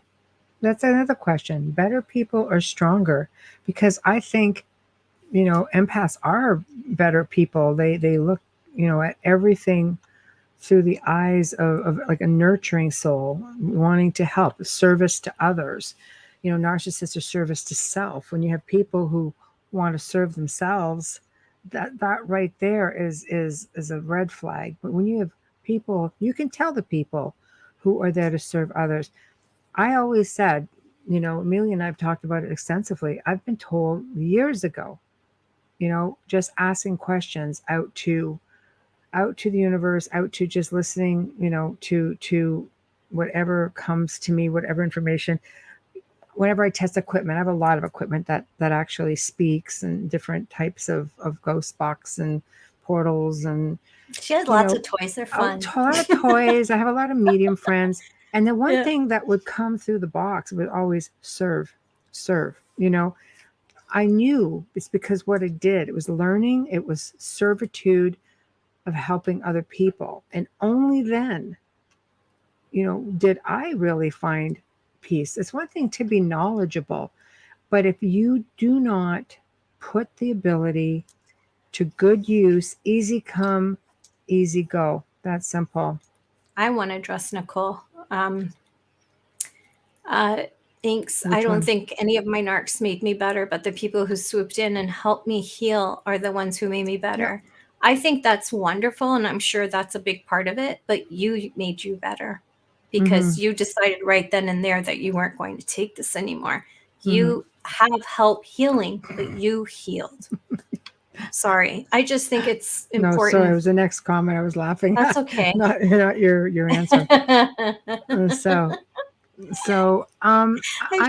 That's another question. Better people or stronger? Because I think, empaths are better people. They look, at everything through the eyes of like a nurturing soul, wanting to help, service to others. Narcissists are service to self. When you have people who want to serve themselves, that right there is a red flag. But when you have people, you can tell the people who are there to serve others. I always said, Amelia and I have talked about it extensively. I've been told years ago, just asking questions out to the universe, out to just listening, to whatever comes to me, whatever information. Whenever I test equipment, I have a lot of equipment that actually speaks, and different types of ghost box and portals, and She has you lots know of toys. They're a fun. lot of toys. I have a lot of medium friends. And the one Yeah. thing that would come through the box would always serve. I knew it's because what it did, it was learning, it was servitude of helping other people. And only then, did I really find peace. It's one thing to be knowledgeable, but if you do not put the ability to good use, easy come, easy go. That's simple. I want to address Nicole. Thanks. I Which don't one? think any of my narcs made me better, but the people who swooped in and helped me heal are the ones who made me better. I think that's wonderful, and I'm sure that's a big part of it, but you made you better because you decided right then and there that you weren't going to take this anymore. You have help healing, but you healed. Sorry. I just think it's No, important. sorry, it was the next comment. I was laughing. That's okay. not your answer. So I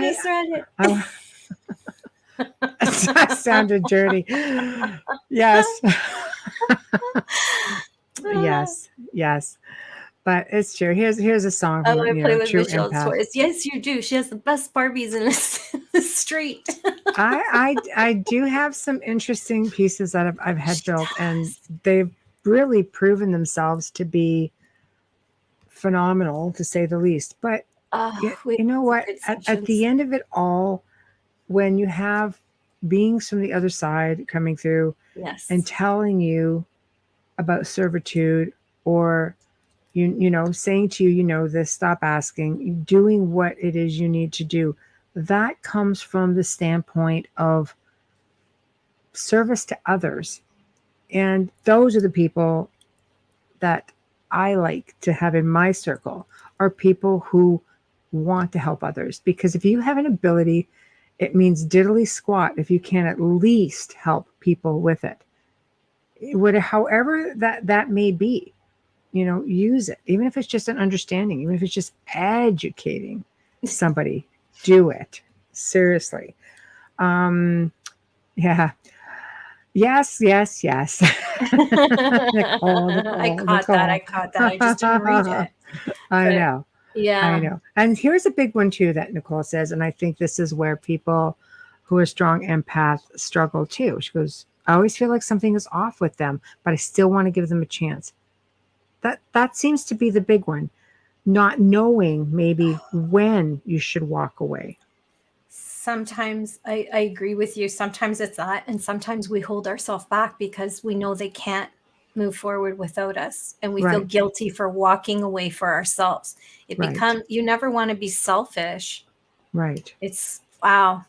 just read it. That sounded dirty. Yes. yes. But it's true. Here's a song Oh, from I play with True Michelle's Empath. toys. Yes, you do. She has the best Barbies in the street. I do have some interesting pieces that I've had built, and they've really proven themselves to be phenomenal, to say the least. But you know what? At the end of it all, when you have beings from the other side coming through Yes. and telling you about servitude, or saying to you, this, stop asking, doing what it is you need to do, that comes from the standpoint of service to others. And those are the people that I like to have in my circle, are people who want to help others. Because if you have an ability, it means diddly squat if you can at least help people with it. However that may be, use it. Even if it's just an understanding, even if it's just educating somebody, do it. Seriously. Yeah. Yes. Nicole, I caught that. I just didn't read it. I know. Yeah. I know. And here's a big one too that Nicole says, and I think this is where people who are strong empaths struggle too. She goes, I always feel like something is off with them, but I still want to give them a chance. That seems to be the big one. Not knowing maybe when you should walk away. Sometimes I agree with you. Sometimes it's that, and sometimes we hold ourselves back because we know they can't move forward without us, and we feel guilty for walking away for ourselves. It becomes, you never want to be selfish. Right. It's wow.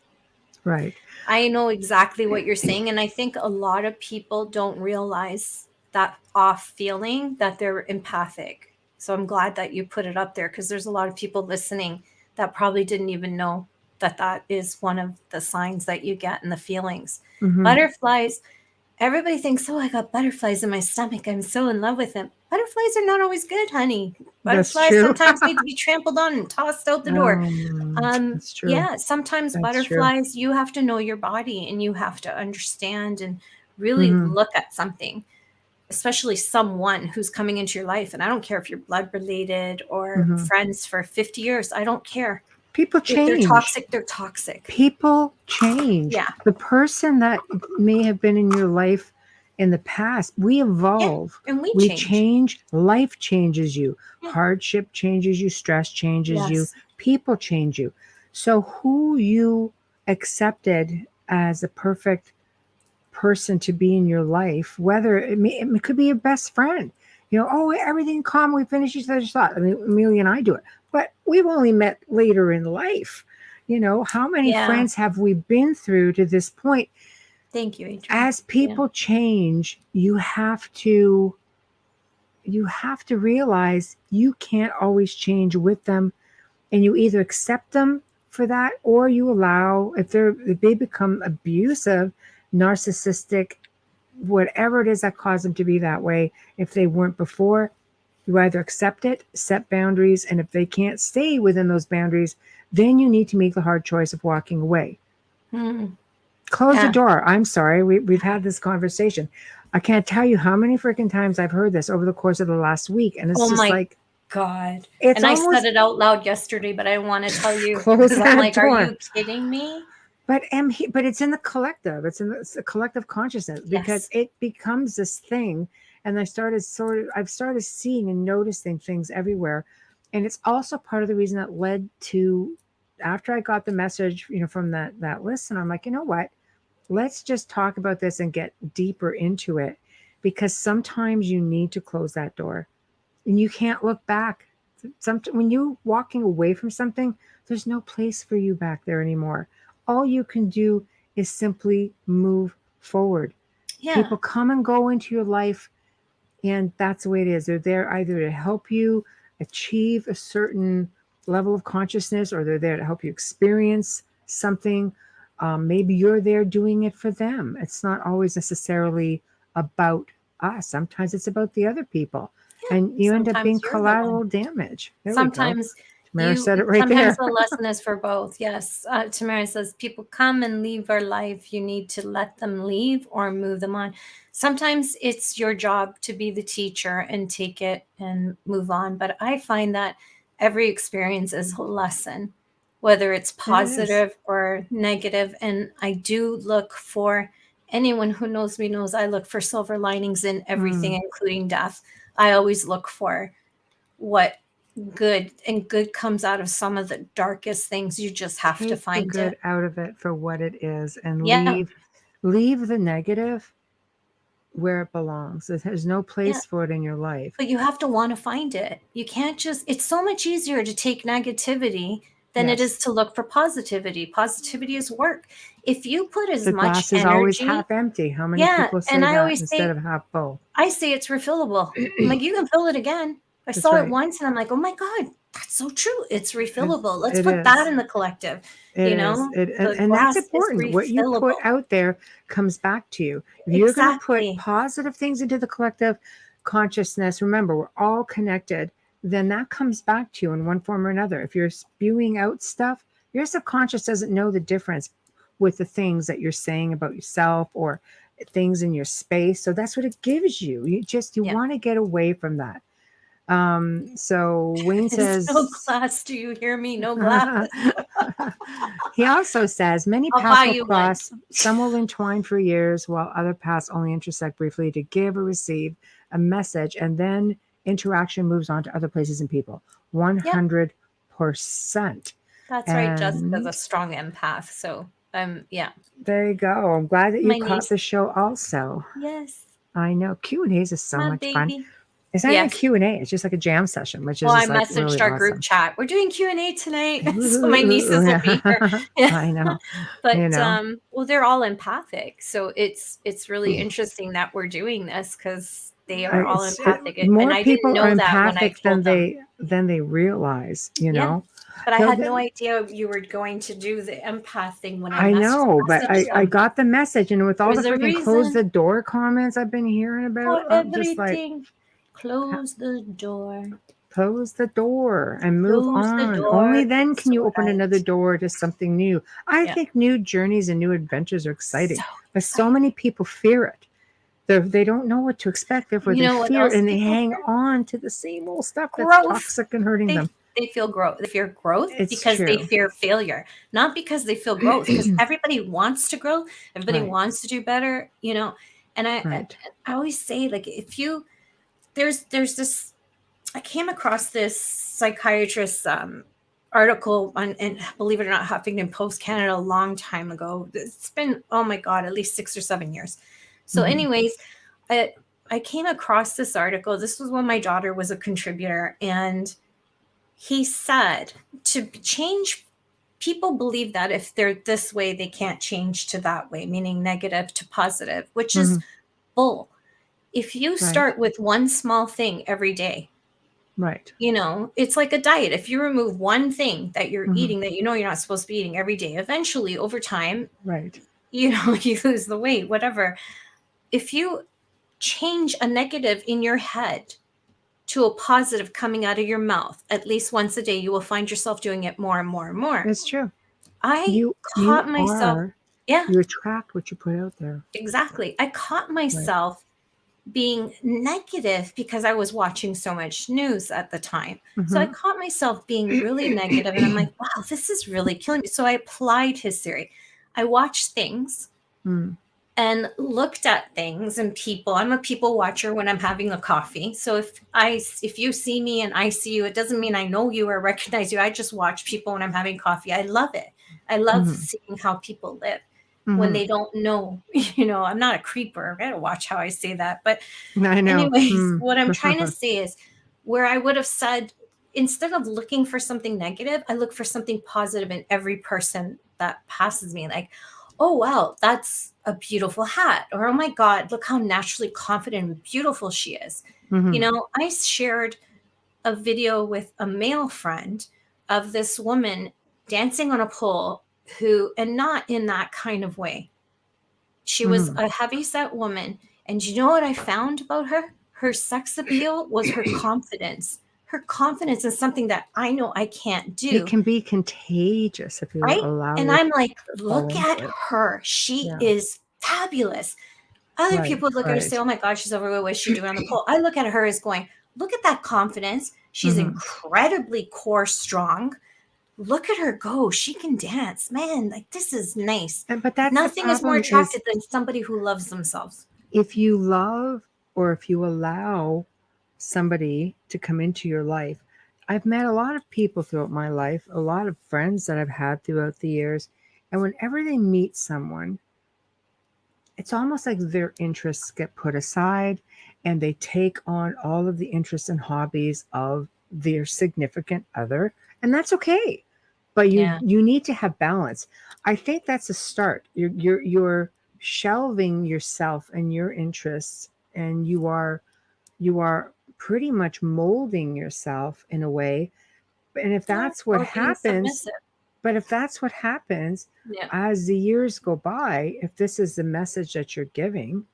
Right. I know exactly what you're saying, and I think a lot of people don't realize that off feeling that they're empathic. So I'm glad that you put it up there, because there's a lot of people listening that probably didn't even know that is one of the signs that you get in the feelings. Butterflies, everybody thinks, oh, I got butterflies in my stomach, I'm so in love with them. Butterflies are not always good, honey. Butterflies sometimes need to be trampled on and tossed out the door. That's true. Yeah, sometimes That's butterflies, true. you have to know your body, and you have to understand and really look at something, especially someone who's coming into your life. And I don't care if you're blood related or friends for 50 years. I don't care. People change. If they're toxic, they're toxic. People change. Yeah. The person that may have been in your life in the past, we evolve. Yeah, and we change. Life changes you. Yeah. Hardship changes you. Stress changes you. People change you. So who you accepted as a perfect person to be in your life, whether it could be your best friend, everything calm, we finish each other's thought. I mean, Amelia and I do it, but we've only met later in life. How many friends have we been through to this point? Thank you, Adrienne. As people change, you have to realize you can't always change with them, and you either accept them for that, or you allow, if they become abusive, narcissistic, whatever it is that caused them to be that way, if they weren't before, you either accept it, set boundaries, and if they can't stay within those boundaries, then you need to make the hard choice of walking away. Close the Yeah. door. I'm sorry. We've had this conversation. I can't tell you how many freaking times I've heard this over the course of the last week. And it's Oh just my like, God. it's And I said almost it out loud yesterday, but I want to tell you close because I'm that like, are door. you kidding me? But it's in the collective. It's in the collective consciousness because Yes. it becomes this thing. And I've started seeing and noticing things everywhere. And it's also part of the reason that led to, after I got the message, from that listener, I'm like, you know what? Let's just talk about this and get deeper into it, because sometimes you need to close that door and you can't look back. When you're walking away from something, there's no place for you back there anymore. All you can do is simply move forward. Yeah. People come and go into your life, and that's the way it is. They're there either to help you achieve a certain level of consciousness, or they're there to help you experience something. Maybe you're there doing it for them. It's not always necessarily about us. Sometimes it's about the other people. Yeah. And you end up being Sometimes you're the one. collateral damage. There Sometimes we go. Tamara said it right sometimes there. the lesson is for both. Yes. Tamara says, people come and leave our life. You need to let them leave or move them on. Sometimes it's your job to be the teacher and take it and move on. But I find that every experience is a lesson, whether it's positive or negative. And I do look for, anyone who knows me knows I look for silver linings in everything, including death. I always look for what good, and good comes out of some of the darkest things. You just have to Take find the good it. out of it for what it is, and Yeah. leave the negative where it belongs. There's no place Yeah. for it in your life. But you have to want to find it. You can't just, it's so much easier to take negativity than it Yes. is to look for positivity. Positivity is work. If you put as The much glass is energy, always half empty. How many yeah, people say and I that always instead say, of half full? I say it's refillable. I'm like, you can fill it again. I That's saw right. it once and I'm like, oh my God, that's so true. It's refillable. Let's it put is. that in the collective. It You is. know, the And glass that's important. is What you put refillable. out there comes back to you. If you're going to put Exactly. positive things into the collective consciousness, remember, we're all connected, then that comes back to you in one form or another. If you're spewing out stuff, your subconscious doesn't know the difference with the things that you're saying about yourself or things in your space. So that's what it gives you. You Yeah. want to get away from that. So Wayne says, no glass. Do you hear me? No glass. he also says many I'll paths buy will you one. cross, some will entwine for years, while other paths only intersect briefly to give or receive a message, and then interaction moves on to other places and people. 100%. That's right. Jessica's a strong empath. So yeah. There you go. I'm glad that you My caught niece. the show also. Yes. I know. Q&As is so My much baby. fun. It's not even a Q&A. It's just like a jam session, which is Well, I just like messaged really our awesome. group chat. We're doing Q&A tonight. So my nieces will be here. Yeah. I know. But You know. well, they're all empathic. So it's really interesting that we're doing this because they are all empathic. More and I people didn't know are that when I empathic than told them. they realize, you know. But I had no idea you were going to do the empath thing when I know, but I them. got the message, and with all the There's a freaking close reason the door comments I've been hearing about, for I'm just like, everything. Close the door. close the door and move Close the on. door. Only then It's can you open right. another door to something new. I think new journeys and new adventures are exciting, but so many people fear it. They don't know what to expect. Therefore, You know they what fear else and they people hang fear? on to the same old stuff that's Growth. toxic and hurting them. They feel growth. They fear growth It's because they true. fear failure, not because they feel growth. Because everybody wants to grow, everybody Right. wants to do better, you know. And I always say, like, if you there's this. I came across this psychiatrist article on, and believe it or not, Huffington Post Canada a long time ago. It's been, oh my God, at least 6 or 7 years. So, anyways, I came across this article. This was when my daughter was a contributor, and he said to change, people believe that if they're this way, they can't change to that way, meaning negative to positive, which is bull. If you start with one small thing every day, Right. You know, it's like a diet. If you remove one thing that you're Mhm. eating that you know you're not supposed to be eating every day, eventually over time, Right. you know, you lose the weight, whatever. If you change a negative in your head to a positive coming out of your mouth at least once a day, you will find yourself doing it more and more and more. It's true. I You caught myself, are, yeah, you attract what you put out there. exactly. I caught Right. myself being negative because I was watching so much news at the time. So I Mhm. caught myself being really negative, and I'm like, wow, this is really killing me. So I applied his theory. I watched things Mm. and looked at things and people. I'm a people watcher when I'm having a coffee. So if you see me and I see you, it doesn't mean I know you or recognize you. I just watch people when I'm having coffee. I love it. I love Mhm. seeing how people live when Mhm. they don't know. You know, I'm not a creeper. I gotta watch how I say that. But I know. anyways, Mm. what I'm trying to say is where I would have said, instead of looking for something negative, I look for something positive in every person that passes me. Like, oh, wow, that's a beautiful hat. Or, oh my God, look how naturally confident and beautiful she is. You Mhm. know, I shared a video with a male friend of this woman dancing on a pole who, and not in that kind of way. She was Mhm. a heavy set woman. And you know what I found about her? Her sex appeal was her confidence. Her confidence is something that I know I can't It do, can be contagious if you right? allow And yourself I'm like, to fall look at into it. her. She Yeah. is fabulous. Other Right. people look at her and say, Right. oh my God, she's overweight. What's she doing on the pole? I look at her as going, look at that confidence. She's Mhm. incredibly core strong. Look at her go. She can dance. Man, like this is nice. But that's the Nothing is more problem is attractive than somebody who loves themselves. if you love or if you allow somebody to come into your life. I've met a lot of people throughout my life, a lot of friends that I've had throughout the years. And whenever they meet someone, it's almost like their interests get put aside and they take on all of the interests and hobbies of their significant other. And that's okay. But Yeah. you need to have balance. I think that's a start. You're shelving yourself and your interests, and you are pretty much molding yourself in a way. And if Yeah. that's what Or being happens, submissive. but if that's what happens Yeah. as the years go by, if this is the message that you're giving,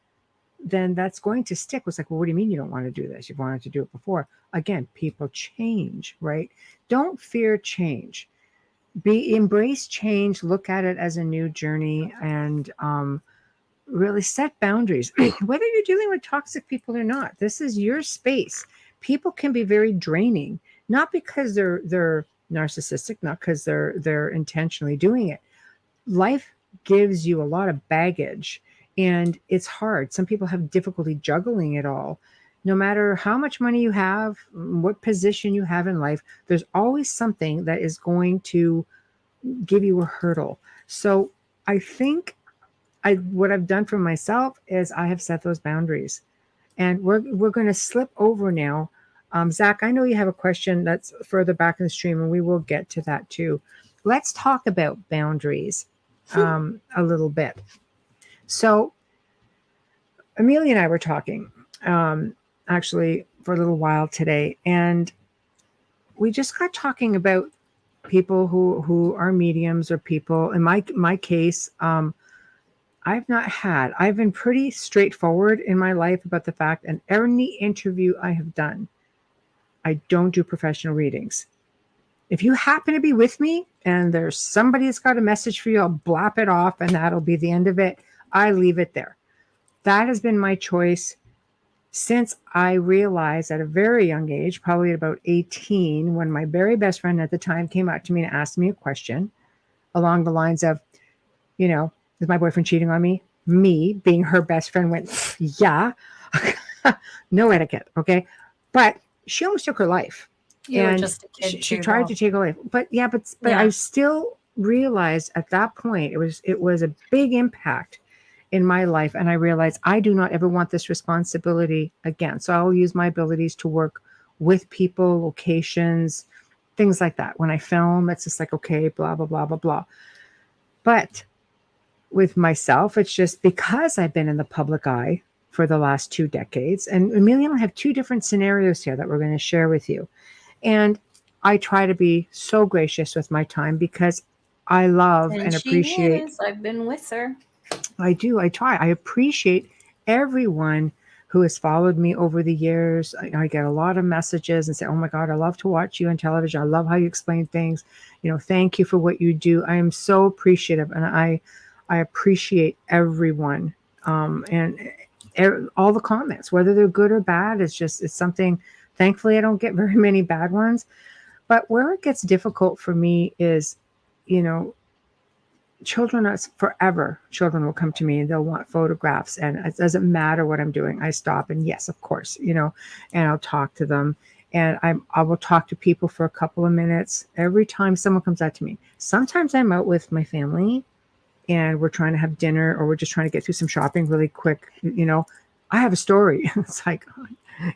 then that's going to stick. It's like, well, what do you mean you don't want to do this? You've wanted to do it before. Again, people change, right? Don't fear change. Embrace change, look at it as a new journey, and really set boundaries. Whether you're dealing with toxic people or not, this is your space. People can be very draining, not because they're narcissistic, not because they're intentionally doing it. Life gives you a lot of baggage, and it's hard. Some people have difficulty juggling it all. No matter how much money you have, what position you have in life, there's always something that is going to give you a hurdle. So I think what I've done for myself is I have set those boundaries, and we're going to slip over now. Zach, I know you have a question that's further back in the stream, and we will get to that too. Let's talk about boundaries a little bit. So Amelia and I were talking actually for a little while today, and we just got talking about people who are mediums or people. In my case, I've been pretty straightforward in my life about the fact, and any interview I have done, I don't do professional readings. If you happen to be with me and there's somebody that's got a message for you, I'll blap it off and that'll be the end of it. I leave it there. That has been my choice since I realized at a very young age, probably at about 18, when my very best friend at the time came up to me and asked me a question along the lines of, is my boyfriend cheating on me? Me, being her best friend, went, yeah. No etiquette, okay? But she almost took her life. You were And just a she, kid she too, tried though. to take her life. But yeah, but I Yeah. still realized at that point it was a big impact in my life. And I realized I do not ever want this responsibility again. So I'll use my abilities to work with people, locations, things like that. When I film, it's just like, okay, blah, blah, blah, blah, blah. But with myself, it's just because I've been in the public eye for the last 2 decades. And Amelia and I have 2 different scenarios here that we're going to share with you. And I try to be so gracious with my time because I love And and she appreciate. is. I've been with her. I do. I try. I appreciate everyone who has followed me over the years. I get a lot of messages and say, "Oh my God, I love to watch you on television. I love how you explain things. Thank you for what you do." I am so appreciative, and I appreciate everyone, and all the comments, whether they're good or bad. It's something. Thankfully, I don't get very many bad ones. But where it gets difficult for me is, you know, children are forever. Children will come to me and they'll want photographs, and it doesn't matter what I'm doing. I stop and yes, of course, and I'll talk to them. And I will talk to people for a couple of minutes every time someone comes out to me. Sometimes I'm out with my family and we're trying to have dinner or we're just trying to get through some shopping really quick. I have a story. It's like,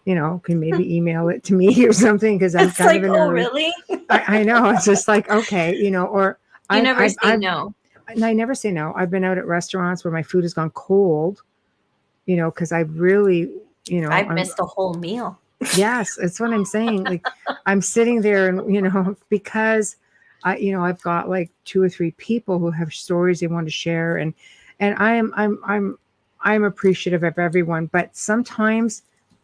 can maybe email it to me or something because I'm It's kind like, of in a oh, hurry. really? I know. It's just like, okay, or You never I've, say I've, no. and I never say no. I've been out at restaurants where my food has gone cold, because I really, I've missed a whole meal. yes, it's what I'm saying. Like I'm sitting there and, because I've got like 2 or 3 people who have stories they want to share, and I'm appreciative of everyone, but sometimes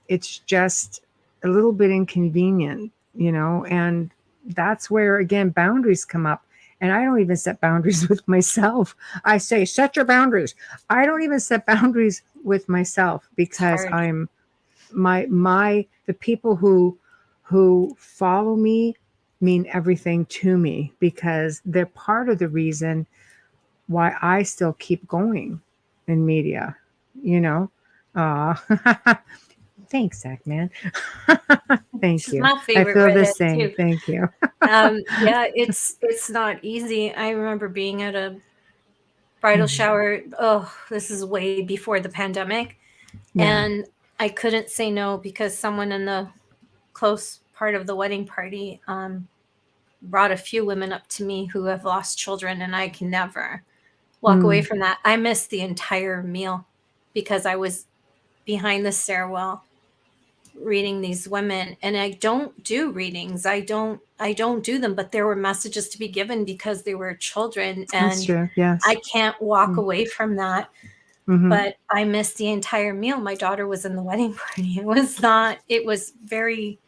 it's just a little bit inconvenient, and that's where again boundaries come up. And I don't even set boundaries with myself. I say set your boundaries. I don't even set boundaries with myself because hard. I'm the people who follow me mean everything to me because they're part of the reason why I still keep going in media, you know. Uh, thanks, Zach, man. Thank She's you. my I favorite feel the redhead same. too. Thank you. Yeah, it's not easy. I remember being at a bridal shower. Oh, this is way before the pandemic. Yeah. And I couldn't say no because someone in the close part of the wedding party brought a few women up to me who have lost children, and I can never walk away from that. I missed the entire meal because I was behind the stairwell reading these women, and I don't do readings. I don't do them, but there were messages to be given because they were children, That's and true. Yes. I can't walk away from that. Mm-hmm. But I missed the entire meal. My daughter was in the wedding party. It was very,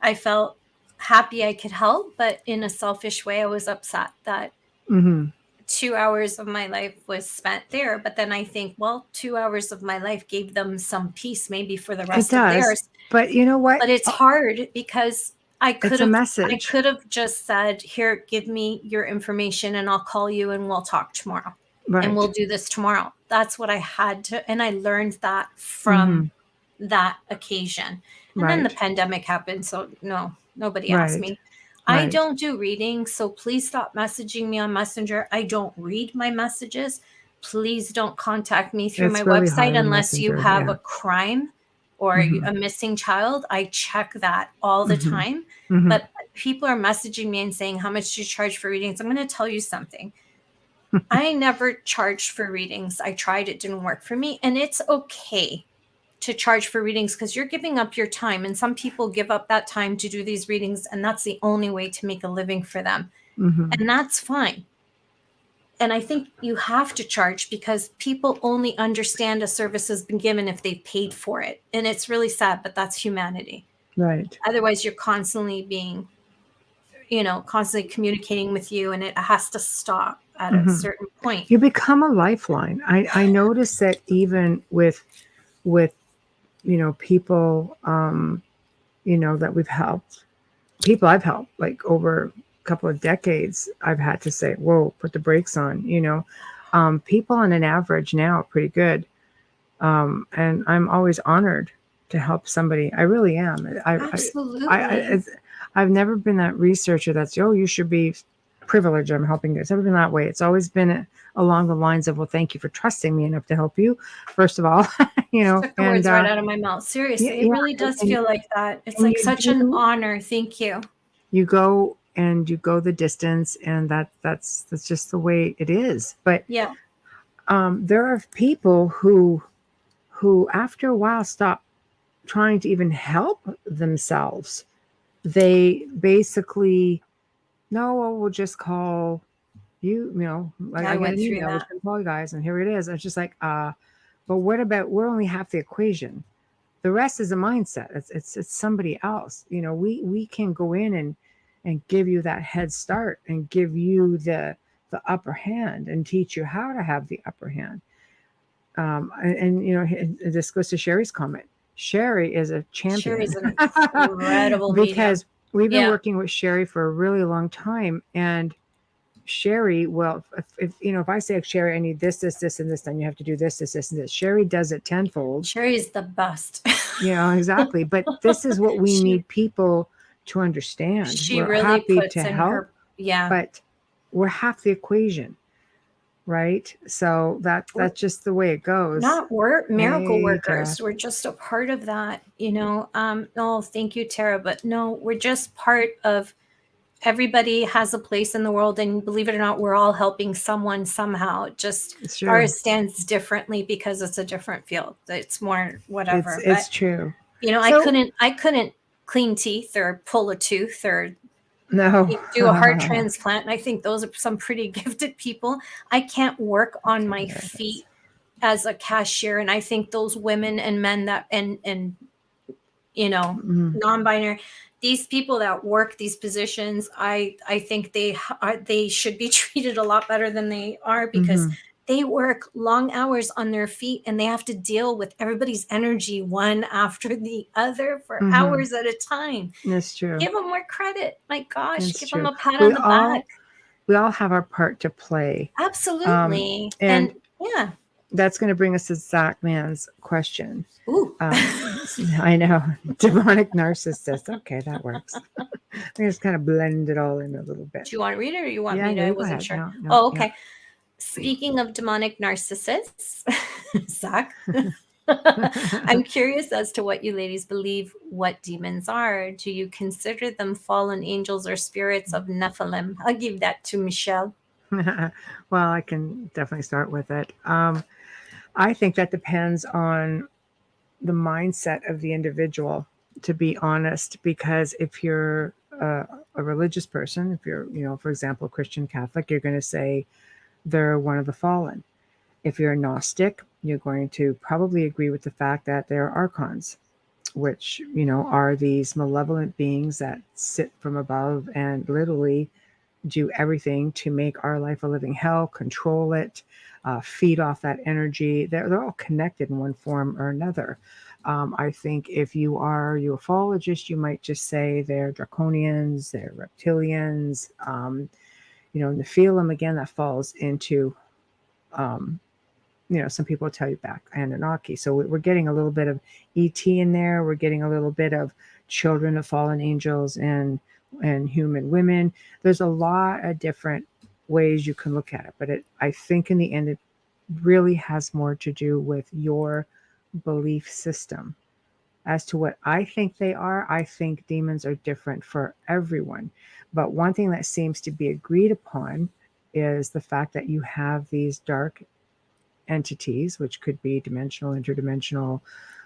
I felt happy I could help, but in a selfish way, I was upset that Mm-hmm. 2 hours of my life was spent there. But then I think, well, 2 hours of my life gave them some peace, maybe for the It rest of does. theirs. But you know what? But it's hard because It's a I message. could have just said, here, give me your information and I'll call you and we'll talk tomorrow. Right. And we'll do this tomorrow. That's what I had to. And I learned that Mm-hmm. from that occasion. And then the pandemic happened. So no, nobody asked me. I Right. don't do readings. So please stop messaging me on Messenger. I don't read my messages. Please don't contact me through It's my really website hard on unless you Messenger. have Yeah. a crime or Mhm. a missing child. I check that all the Mhm. time. Mhm. But people are messaging me and saying, how much do you charge for readings? I'm going to tell you something. I never charged for readings. I tried, it didn't work for me. And it's okay to charge for readings because you're giving up your time. And some people give up that time to do these readings, and that's the only way to make a living for them. Mhm. And that's fine. And I think you have to charge because people only understand a service has been given if they've paid for it. And it's really sad, but that's humanity. Right. Otherwise, you're constantly being, constantly communicating with you, and it has to stop at a certain point. You become a lifeline. I notice that even with people that we've helped, people I've helped like over a couple of decades, I've had to say, whoa, put the brakes on. People on an average now are pretty good, and I'm always honored to help somebody. I really am. Absolutely. I've never been that researcher that's, you should be privileged. I'm helping you. It's never been that way. It's always been along the lines of, well, thank you for trusting me enough to help you, first of all. Took the and words right out of my mouth. Seriously, it really does feel like that. It's like such an honor. Thank you. You go the distance, and that's just the way it is. But yeah, there are people who who after a while stop trying to even help themselves. They basically, no, well, we'll just call you, I I get went an through email, we're just that. gonna call you guys, and here it is. And it's just like, but what about, we're only half the equation. The rest is a mindset. It's somebody else. We can go in and give you that head start and give you the upper hand and teach you how to have the upper hand. This goes to Sherry's comment. Sherry is a Sherry's champion an incredible medium. because we've been Yeah. working with Sherry for a really long time. And Sherry, well, if I say, Sherry, I need this, and this, then you have to do this, and this. Sherry does it tenfold. Sherry's the best. Exactly. But this is what we she need people to understand. she We're really happy puts to in help, her, yeah. but we're half the equation, right? So that's just the way it goes. We're miracle Hey, workers. Tara. We're just a part of that, Oh, thank you, Tara. But no, we're just part of, everybody has a place in the world, and believe it or not, we're all helping someone somehow. Just It's true. ours stands differently because it's a different field. It's more whatever. It's true. I couldn't clean teeth or pull a tooth or No. do a heart transplant. And I think those are some pretty gifted people. I can't work on my feet as a cashier. And I think those women and men that, and non-binary, these people that work these positions, I think they should be treated a lot better than they are, because they work long hours on their feet and they have to deal with everybody's energy one after the other for hours at a time. That's true. Give them more credit. My gosh, That's give true. them a pat on the back. We all have our part to play. Absolutely. And yeah. That's going to bring us to Zach Mann's question. Ooh. I know. Demonic narcissist. Okay, that works. I just kind of blend it all in a little bit. Do you want to read it, or you want me to? Yeah, I go wasn't ahead. sure. No, okay. Yeah. Speaking of demonic narcissists, Zach, I'm curious as to what you ladies believe what demons are. Do you consider them fallen angels or spirits of Nephilim? I'll give that to Michelle. Well, I can definitely start with it. I think that depends on the mindset of the individual, to be honest, because if you're a religious person, if you're, for example, Christian Catholic, you're going to say they're one of the fallen. If you're a Gnostic, you're going to probably agree with the fact that they're archons, which, are these malevolent beings that sit from above and literally do everything to make our life a living hell, control it, feed off that energy. They're all connected in one form or another. I think if you are a ufologist, you might just say they're draconians, they're reptilians. Nephilim, again, that falls into, some people tell you back Anunnaki. So we're getting a little bit of ET in there. We're getting a little bit of children of fallen angels and human women. There's a lot of different ways you can look at it, but I think in the end, it really has more to do with your belief system. As to what I think they are, I think demons are different for everyone. But one thing that seems to be agreed upon is the fact that you have these dark entities, which could be dimensional, interdimensional.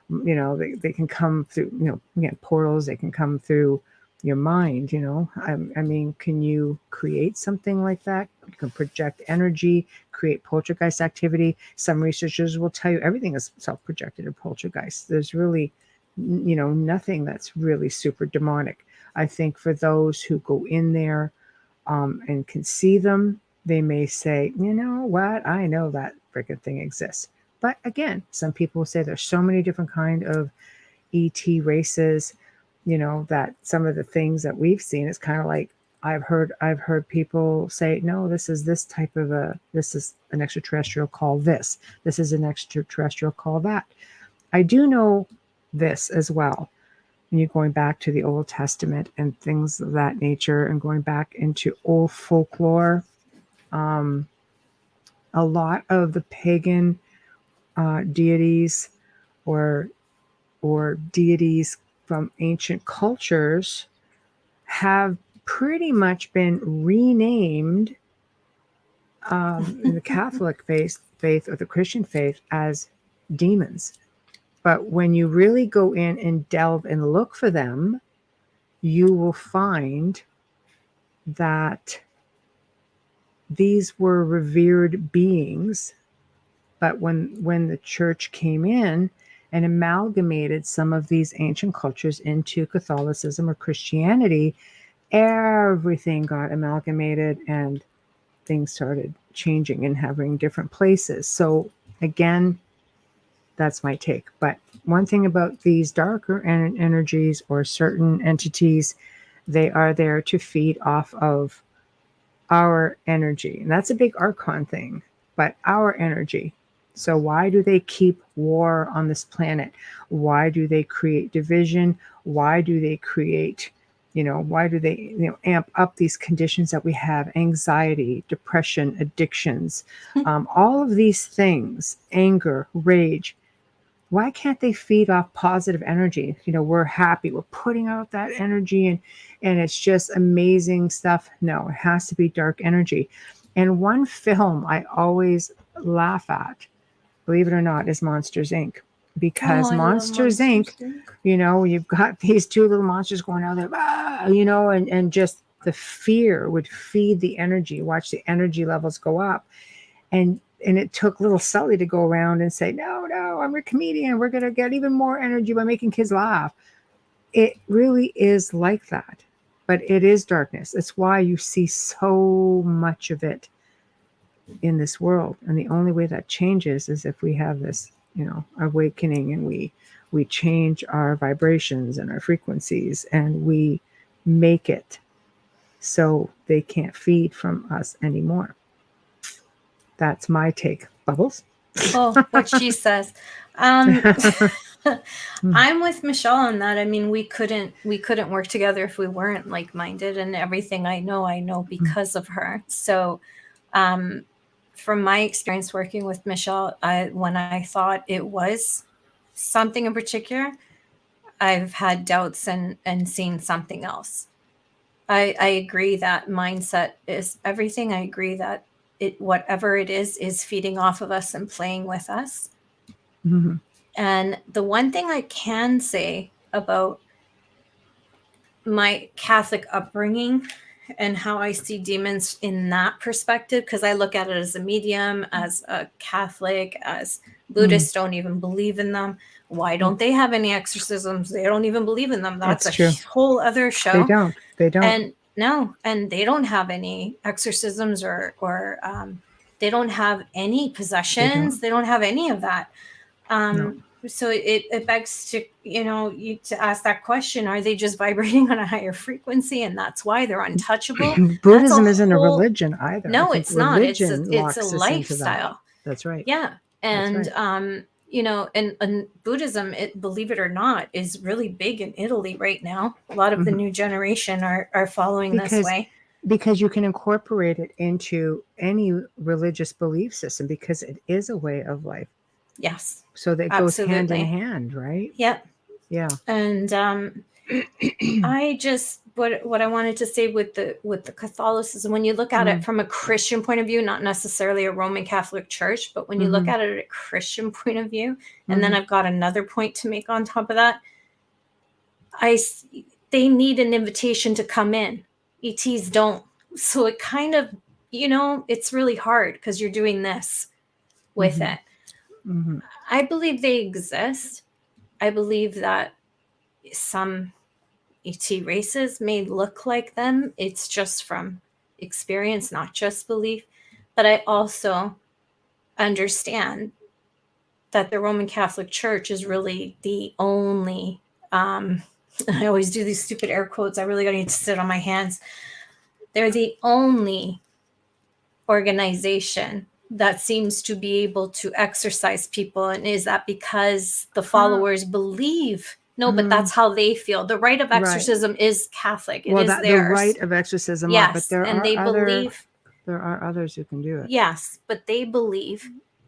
They can come through, again, portals. They can come through your mind. I mean, can you create something like that? You can project energy, create poltergeist activity. Some researchers will tell you everything is self-projected or poltergeist. There's really, nothing that's really super demonic. I think for those who go in there and can see them, they may say, you know what, I know that freaking thing exists. But again, some people will say there's so many different kind of ET races, that some of the things that we've seen, it's kind of like, I've heard people say, no, this is an extraterrestrial, call this. This is an extraterrestrial, call that. I do know this as well. And you're going back to the Old Testament and things of that nature, and going back into old folklore. A lot of the pagan deities or deities from ancient cultures have pretty much been renamed in the Catholic faith or the Christian faith as demons. But when you really go in and delve and look for them, you will find that these were revered beings. But when the church came in and amalgamated some of these ancient cultures into Catholicism or Christianity, everything got amalgamated and things started changing and having different places. So again, that's my take. But one thing about these darker energies or certain entities, they are there to feed off of our energy. And that's a big archon thing, but our energy. So why do they keep war on this planet? Why do they create division? Why do they create, why do they, amp up these conditions that we have? Anxiety, depression, addictions, all of these things, anger, rage. Why can't they feed off positive energy? We're happy, we're putting out that energy, and it's just amazing stuff. No, it has to be dark energy. And one film I always laugh at, believe it or not, is Monsters Inc. Because I love Monsters Inc., you've got these two little monsters going out there, and just the fear would feed the energy. Watch the energy levels go up. And it took little Sully to go around and say, no, I'm a comedian. We're going to get even more energy by making kids laugh. It really is like that. But it is darkness. It's why you see so much of it in this world. And the only way that changes is if we have this, awakening, and we change our vibrations and our frequencies, and we make it so they can't feed from us anymore. That's my take. Bubbles? Oh, what she says. I'm with Michelle on that. I mean, we couldn't work together if we weren't like-minded, and everything I know because of her. So from my experience working with Michelle, when I thought it was something in particular, I've had doubts and seen something else. I agree that mindset is everything. I agree that whatever it is feeding off of us and playing with us. Mm-hmm. And the one thing I can say about my Catholic upbringing and how I see demons in that perspective, because I look at it as a medium, as a Catholic, as Buddhists don't even believe in them. Why don't they have any exorcisms? They don't even believe in them. That's true. Whole other show. They don't. And no, and they don't have any exorcisms or they don't have any possessions. They don't have any of that. No. So it begs to, you to ask that question, are they just vibrating on a higher frequency and that's why they're untouchable? Buddhism isn't a religion either. No, it's not. It's a lifestyle. That's right. Yeah. And, right. And Buddhism, believe it or not, is really big in Italy right now. A lot of the new generation are following this way. Because you can incorporate it into any religious belief system because it is a way of life. Yes. So that goes hand in hand, right? Yep. Yeah. And I just what I wanted to say with the Catholicism, when you look at it from a Christian point of view, not necessarily a Roman Catholic Church, but when you look at it at a Christian point of view, and then I've got another point to make on top of that, they need an invitation to come in. ETs don't. So it kind of, it's really hard because you're doing this with it. Mm-hmm. I believe they exist. I believe that some ET races may look like them. It's just from experience, not just belief. But I also understand that the Roman Catholic Church is really the only, I always do these stupid air quotes. I really need to sit on my hands. They're the only organization that seems to be able to exorcise people. And is that because the followers believe? No, but that's how they feel. The rite of exorcism is Catholic. It is theirs. The rite of exorcism, yes, but there are others who can do it. Yes, but they believe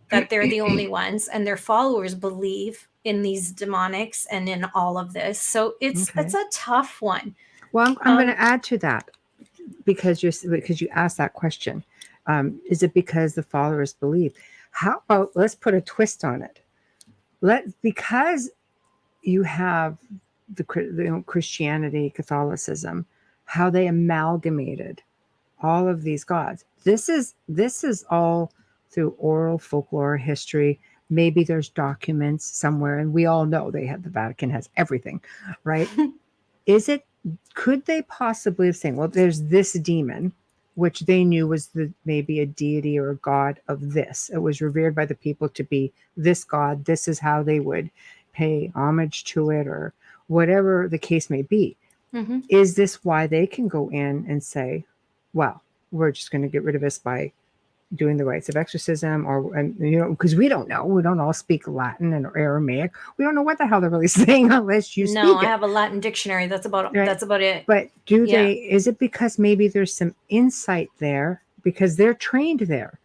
that they're the only ones, and their followers believe in these demonics and in all of this. So it's a tough one. Well, I'm going to add to that because you asked that question. Is it because the followers believe? How about let's put a twist on it? Because you have Christianity, Catholicism, how they amalgamated all of these gods. This is all through oral folklore history. Maybe there's documents somewhere, and we all know the Vatican has everything, right? Could they possibly have saying, well, there's this demon, which they knew was maybe a deity or a god of this. It was revered by the people to be this god. This is how they would pay homage to it, or whatever the case may be. Mm-hmm. Is this why they can go in and say, well, we're just going to get rid of this by doing the rites of exorcism, because we don't know. We don't all speak Latin and Aramaic. We don't know what the hell they're really saying unless you speak it. I have a Latin dictionary. That's about it. But is it because maybe there's some insight there because they're trained there?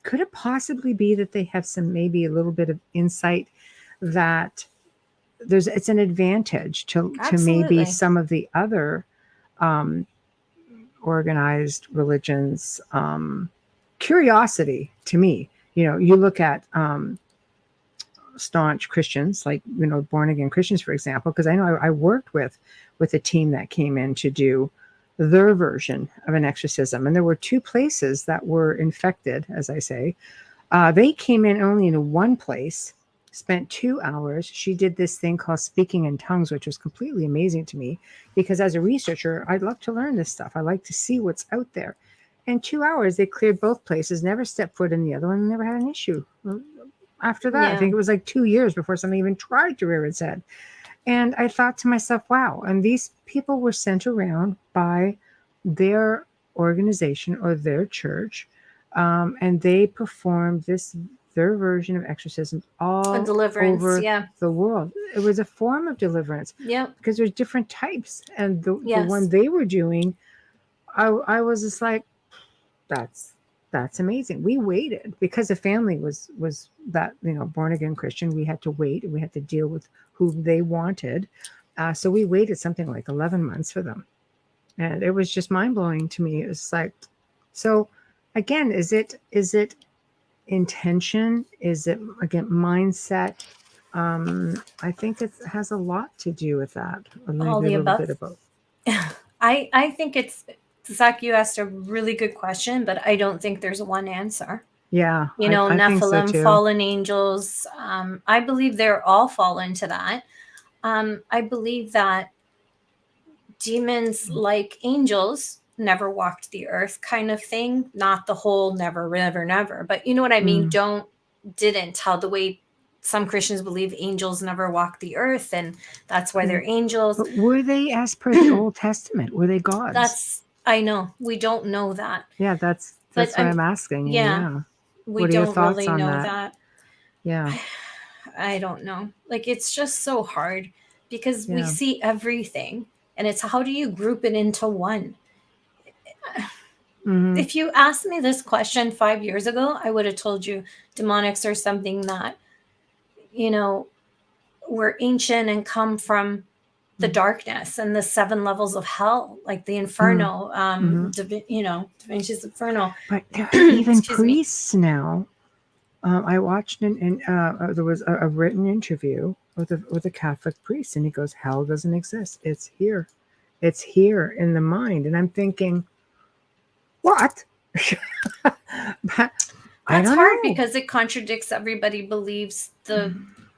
Could it possibly be that they have maybe a little bit of insight that it's an advantage to maybe some of the other organized religions? Curiosity to me, you look at staunch Christians, like born again Christians, for example, because I know I worked with a team that came in to do their version of an exorcism, and there were 2 places that were infected, as I say. They came in only into one place, spent 2 hours. She did this thing called speaking in tongues, which was completely amazing to me, because as a researcher, I'd love to learn this stuff. I like to see what's out there. In 2 hours, they cleared both places, never stepped foot in the other one, and never had an issue. After that, I think it was like 2 years before something even tried to rear its head. And I thought to myself, wow. And these people were sent around by their organization or their church, and they performed their version of exorcism all over the world. It was a form of deliverance. Yeah. Because there's different types. And the one they were doing, I was just like, that's amazing. We waited because the family was that born again Christian. We had to wait, and we had to deal with who they wanted. So we waited something like 11 months for them, and it was just mind blowing to me. It was like, so again, is it intention? Is it again mindset? I think it has a lot to do with that. All the above. Bit of both. I think it's. Zach, you asked a really good question, but I don't think there's one answer. Yeah. I Nephilim, so fallen angels. I believe they're all fall into that. I believe that demons like angels never walked the earth kind of thing. Not the whole never, never. But you know what I mean? Didn't. How the way some Christians believe angels never walked the earth, and that's why they're angels. But were they, as per the Old Testament, were they gods? I know. We don't know that. Yeah, that's what I'm asking. Yeah. We don't really know that. Yeah. I don't know. Like, it's just so hard because we see everything, and it's how do you group it into one? Mm-hmm. If you asked me this question 5 years ago, I would have told you demonics are something that, were ancient and come from the darkness and the 7 levels of hell, like the Inferno, Da Vinci's Inferno. But there are even priests now. I watched there was a written interview with a Catholic priest, and he goes, "Hell doesn't exist. It's here. It's here in the mind." And I'm thinking, what? But that's hard because it contradicts everybody believes the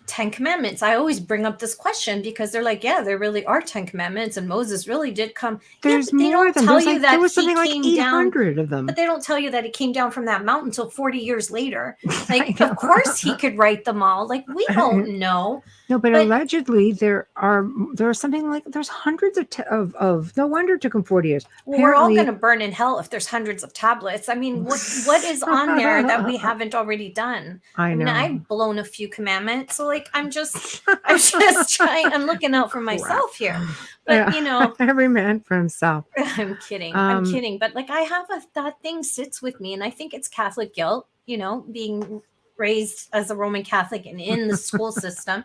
10 commandments. I always bring up this question because they're like, yeah, there really are 10 commandments, and Moses really did come. There's more of them. There was something like 800 of them. But they don't tell you that he came down from that mountain until 40 years later. Like, of course he could write them all. Like, we don't know. No, but allegedly there are something like there's hundreds of no wonder it took him 40 years. Well, we're all going to burn in hell if there's hundreds of tablets. I mean, what is on there that we haven't already done? I know. I've blown a few commandments, so like I'm just trying. I'm looking out for myself here. But every man for himself. I'm kidding. I'm kidding. But like I have that thing sits with me, and I think it's Catholic guilt. Being raised as a Roman Catholic and in the school system.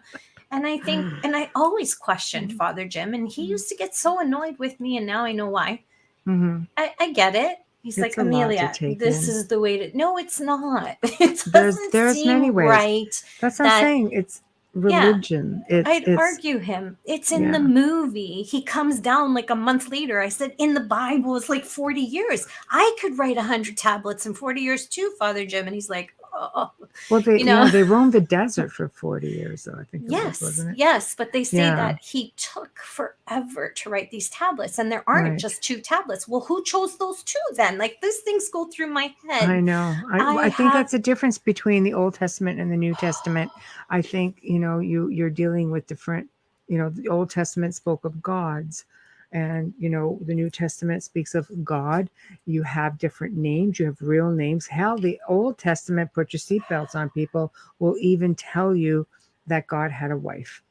And I think, and I always questioned Father Jim, and he used to get so annoyed with me, and now I know why. Mm-hmm. I get it. He's like, Amelia, this is the way to. No, it's not. It doesn't there's seem many ways. Right. That's what I'm saying. religion. I'd It's argue him. It's in the yeah. movie. He comes down like a month later. I said, in the Bible, it's like 40 years. I could write 100 tablets in 40 years too, Father Jim. And he's like, oh, Well, you know. they roamed the desert for 40 years, though. I think it was, wasn't it? Yes, but they say Yeah. that he took forever to write these tablets, and there aren't Right. just 2 tablets. Well, who chose those 2 then? Like, these things go through my head. I know. I think that's the difference between the Old Testament and the New Testament. I think, you're dealing with different, the Old Testament spoke of gods, and, the New Testament speaks of God. You have different names, you have real names. Hell, the Old Testament, put your seatbelts on, people, will even tell you that God had a wife.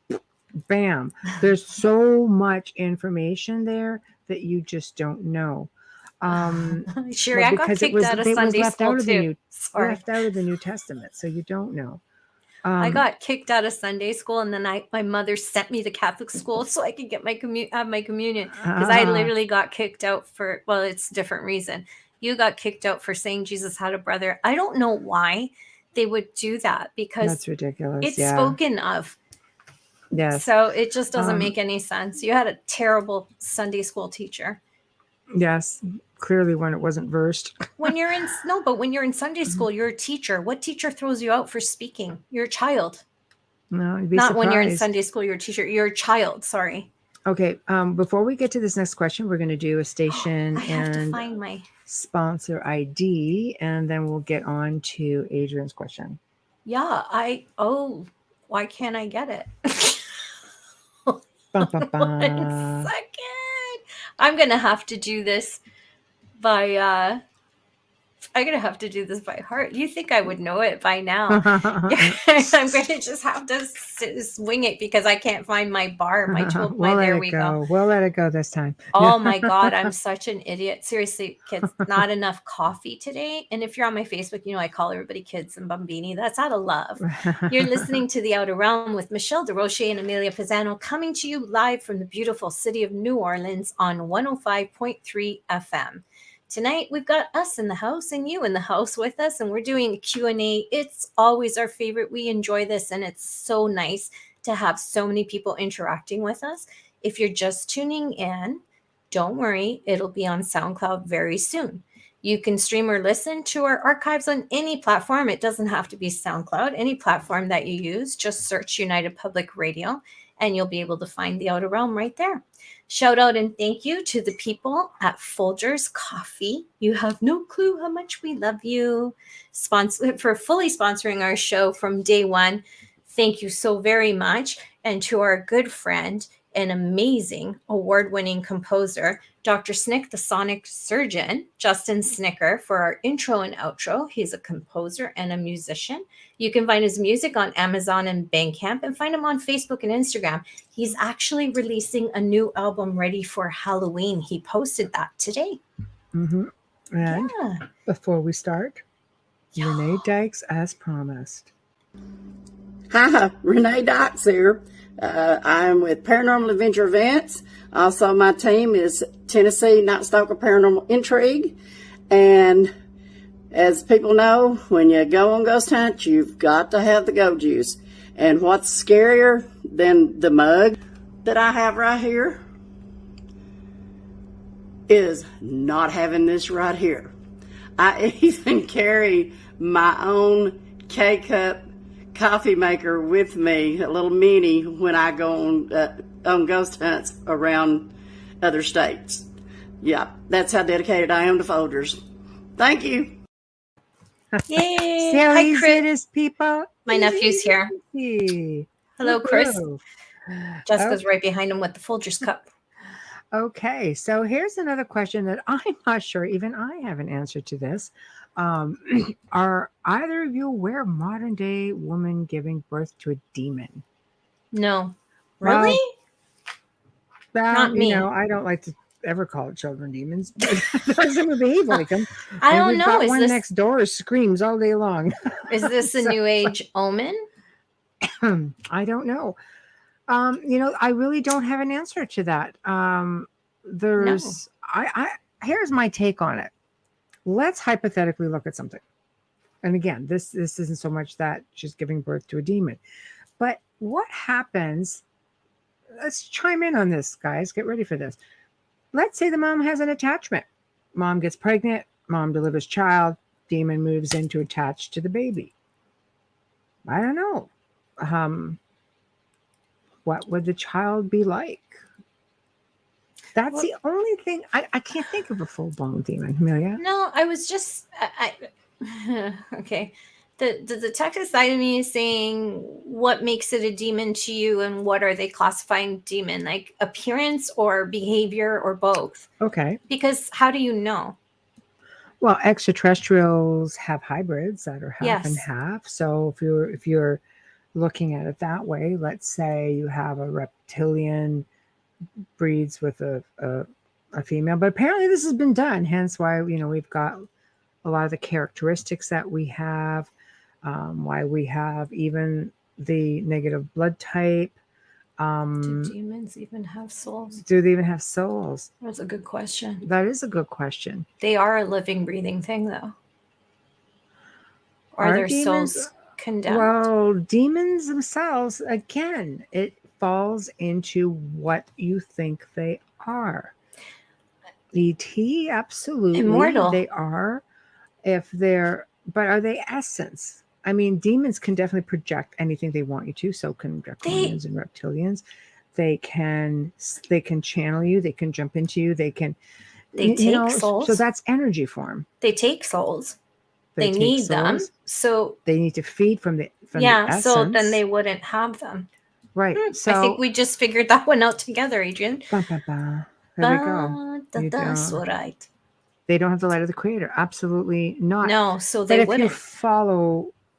Bam. There's so much information there that you just don't know. Sherry, Well, I got because kicked out of Sunday school too. Sorry. left out of the New Testament, so you don't know. I got kicked out of Sunday school, and then my mother sent me to Catholic school so I could get my communion, because I literally got kicked out for, well, it's a different reason. You got kicked out for saying Jesus had a brother. I don't know why they would do that, because That's ridiculous. it's Yeah. spoken of. Yes. So it just doesn't make any sense. You had a terrible Sunday school teacher. Yes. Clearly, when it wasn't versed. When you're in Sunday school, you're a teacher. What teacher throws you out for speaking? You're a child. No, you'd be Not surprised. when you're in Sunday school, you're a teacher. You're a child. Sorry. Okay. Before we get to this next question, we're going to do a station I have to and find my sponsor ID, and then we'll get on to Adrian's question. Why can't I get it? Bum, bum, bum. 1 second. I'm gonna have to do this by heart. You think I would know it by now? I'm going to just have to swing it because I can't find my bar, my tool. There we go. We'll let it go this time. Oh my God, I'm such an idiot. Seriously, kids, not enough coffee today. And if you're on my Facebook, I call everybody kids and bambini. That's out of love. You're listening to The Outer Realm with Michelle DeRoche and Amelia Pisano, coming to you live from the beautiful city of New Orleans on 105.3 FM. Tonight, we've got us in the house and you in the house with us, and we're doing a Q&A. It's always our favorite. We enjoy this, and it's so nice to have so many people interacting with us. If you're just tuning in, don't worry. It'll be on SoundCloud very soon. You can stream or listen to our archives on any platform. It doesn't have to be SoundCloud. Any platform that you use, just search United Public Radio, and you'll be able to find The Outer Realm right there. Shout out and thank you to the people at Folgers Coffee. You have no clue how much we love you. For fully sponsoring our show from day one. Thank you so very much. And to our good friend and amazing award-winning composer, Dr. Snick, the sonic surgeon, Justin Snicker, for our intro and outro. He's a composer and a musician. You can find his music on Amazon and Bandcamp, and find him on Facebook and Instagram. He's actually releasing a new album ready for Halloween. He posted that today. Mm-hmm. And before we start, Renee Dykes as promised. Hi, Renee Dykes here. I'm with Paranormal Adventure Events. Also, my team is Tennessee Night Stalker Paranormal Intrigue. And as people know, when you go on ghost hunt, you've got to have the go juice. And what's scarier than the mug that I have right here is not having this right here. I even carry my own K-Cup coffee maker with me, a little mini, when I go on ghost hunts around other states. Yeah, that's how dedicated I am to Folgers. Thank you. Yay! See how Hi, easy Chris. it is, people? My nephew's here. Easy. Hello, Chris. Woohoo. Jessica's right behind him with the Folgers cup. Okay, so here's another question that I'm not sure even I have an answer to this. Are either of you aware of modern day woman giving birth to a demon? No. Well, Really? Not me. I don't like to ever call children demons. Those are evil. They come. I and don't we've know. got Is one this next door who screams all day long. is this a new age omen? I don't know. I really don't have an answer to that. Here's my take on it. Let's hypothetically look at something. And again, this isn't so much that she's giving birth to a demon, but what happens? Let's chime in on this, guys. Get ready for this. Let's say the mom has an attachment. Mom gets pregnant, mom delivers child, demon moves in to attach to the baby. I don't know. What would the child be like? That's the only thing. I can't think of a full-blown demon, Amelia. No, I was just okay. The detective side of me is saying what makes it a demon to you, and what are they classifying demon, like appearance or behavior or both? Okay. Because how do you know? Well, extraterrestrials have hybrids that are half and Yes. half. So if you're looking at it that way, let's say you have a reptilian breeds with a female, but apparently this has been done. Hence why we've got a lot of the characteristics that we have. Why we have even the negative blood type. Do demons even have souls? Do they even have souls? That's a good question. That is a good question. They are a living, breathing thing, though. Or are their souls condemned? Well, demons themselves, again, it falls into what you think they are. ET, absolutely. Immortal. They are. But are they essence? I mean, demons can definitely project anything they want you to. So can draconians and reptilians. They can channel you. They can jump into you. They take souls. So that's energy form. They take souls. They take need souls. them. So they need to feed from the essence. So then they wouldn't have them. Right. So I think we just figured that one out together, Adrian. There we go. That's right. They don't have the light of the creator. Absolutely not. No, so they wouldn't.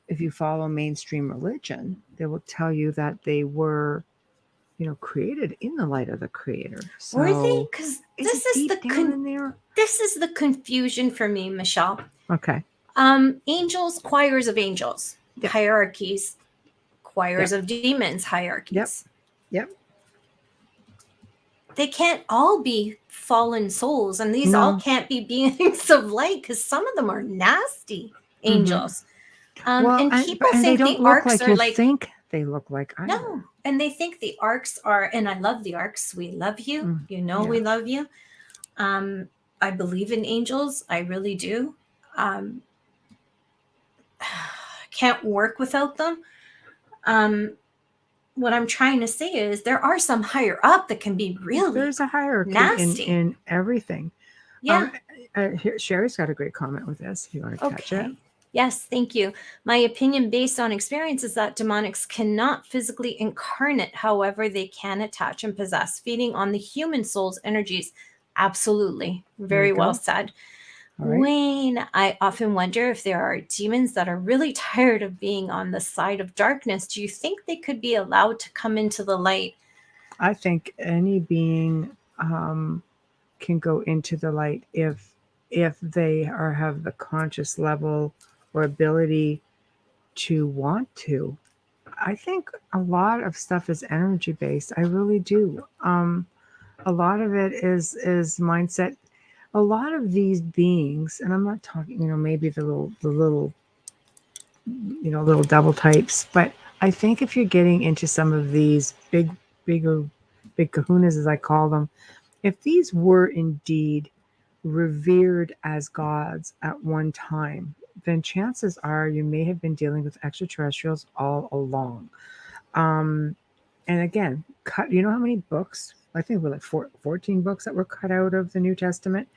If you follow mainstream religion, they will tell you that they were, created in the light of the creator. So were they? Because this is the confusion for me, Michelle. Okay. Angels, choirs of angels, hierarchies, choirs of demons, hierarchies. Yep. They can't all be fallen souls, and these all can't be beings of light, because some of them are nasty angels. And people think the arcs are like think they look like. No, and they think the arcs are. And I love the arcs. We love you. We love you. I believe in angels. I really do. Can't work without them. What I'm trying to say is there are some higher up that can be really there's a hierarchy nasty in everything. Yeah. Here, Sherry's got a great comment with this. If you want to catch it. Yes, thank you. My opinion based on experience is that demonics cannot physically incarnate. However, they can attach and possess, feeding on the human soul's energies. Absolutely. Very well said. Right. Wayne, I often wonder if there are demons that are really tired of being on the side of darkness. Do you think they could be allowed to come into the light? I think any being can go into the light if they have the conscious level or ability to want to. I think a lot of stuff is energy based. I really do. A lot of it is mindset. A lot of these beings, and I'm not talking, maybe the little devil types, but I think if you're getting into some of these big kahunas, as I call them, if these were indeed revered as gods at one time, then chances are you may have been dealing with extraterrestrials all along. And again, how many books? I think we're like 14 books that were cut out of the New Testament.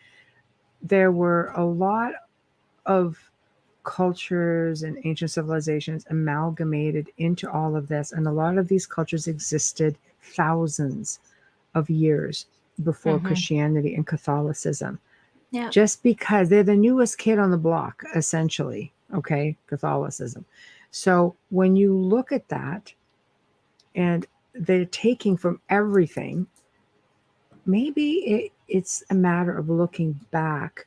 There were a lot of cultures and ancient civilizations amalgamated into all of this. And a lot of these cultures existed thousands of years before Christianity and Catholicism. Yeah. Just because they're the newest kid on the block, essentially. Okay, Catholicism. So when you look at that and they're taking from everything, maybe it's a matter of looking back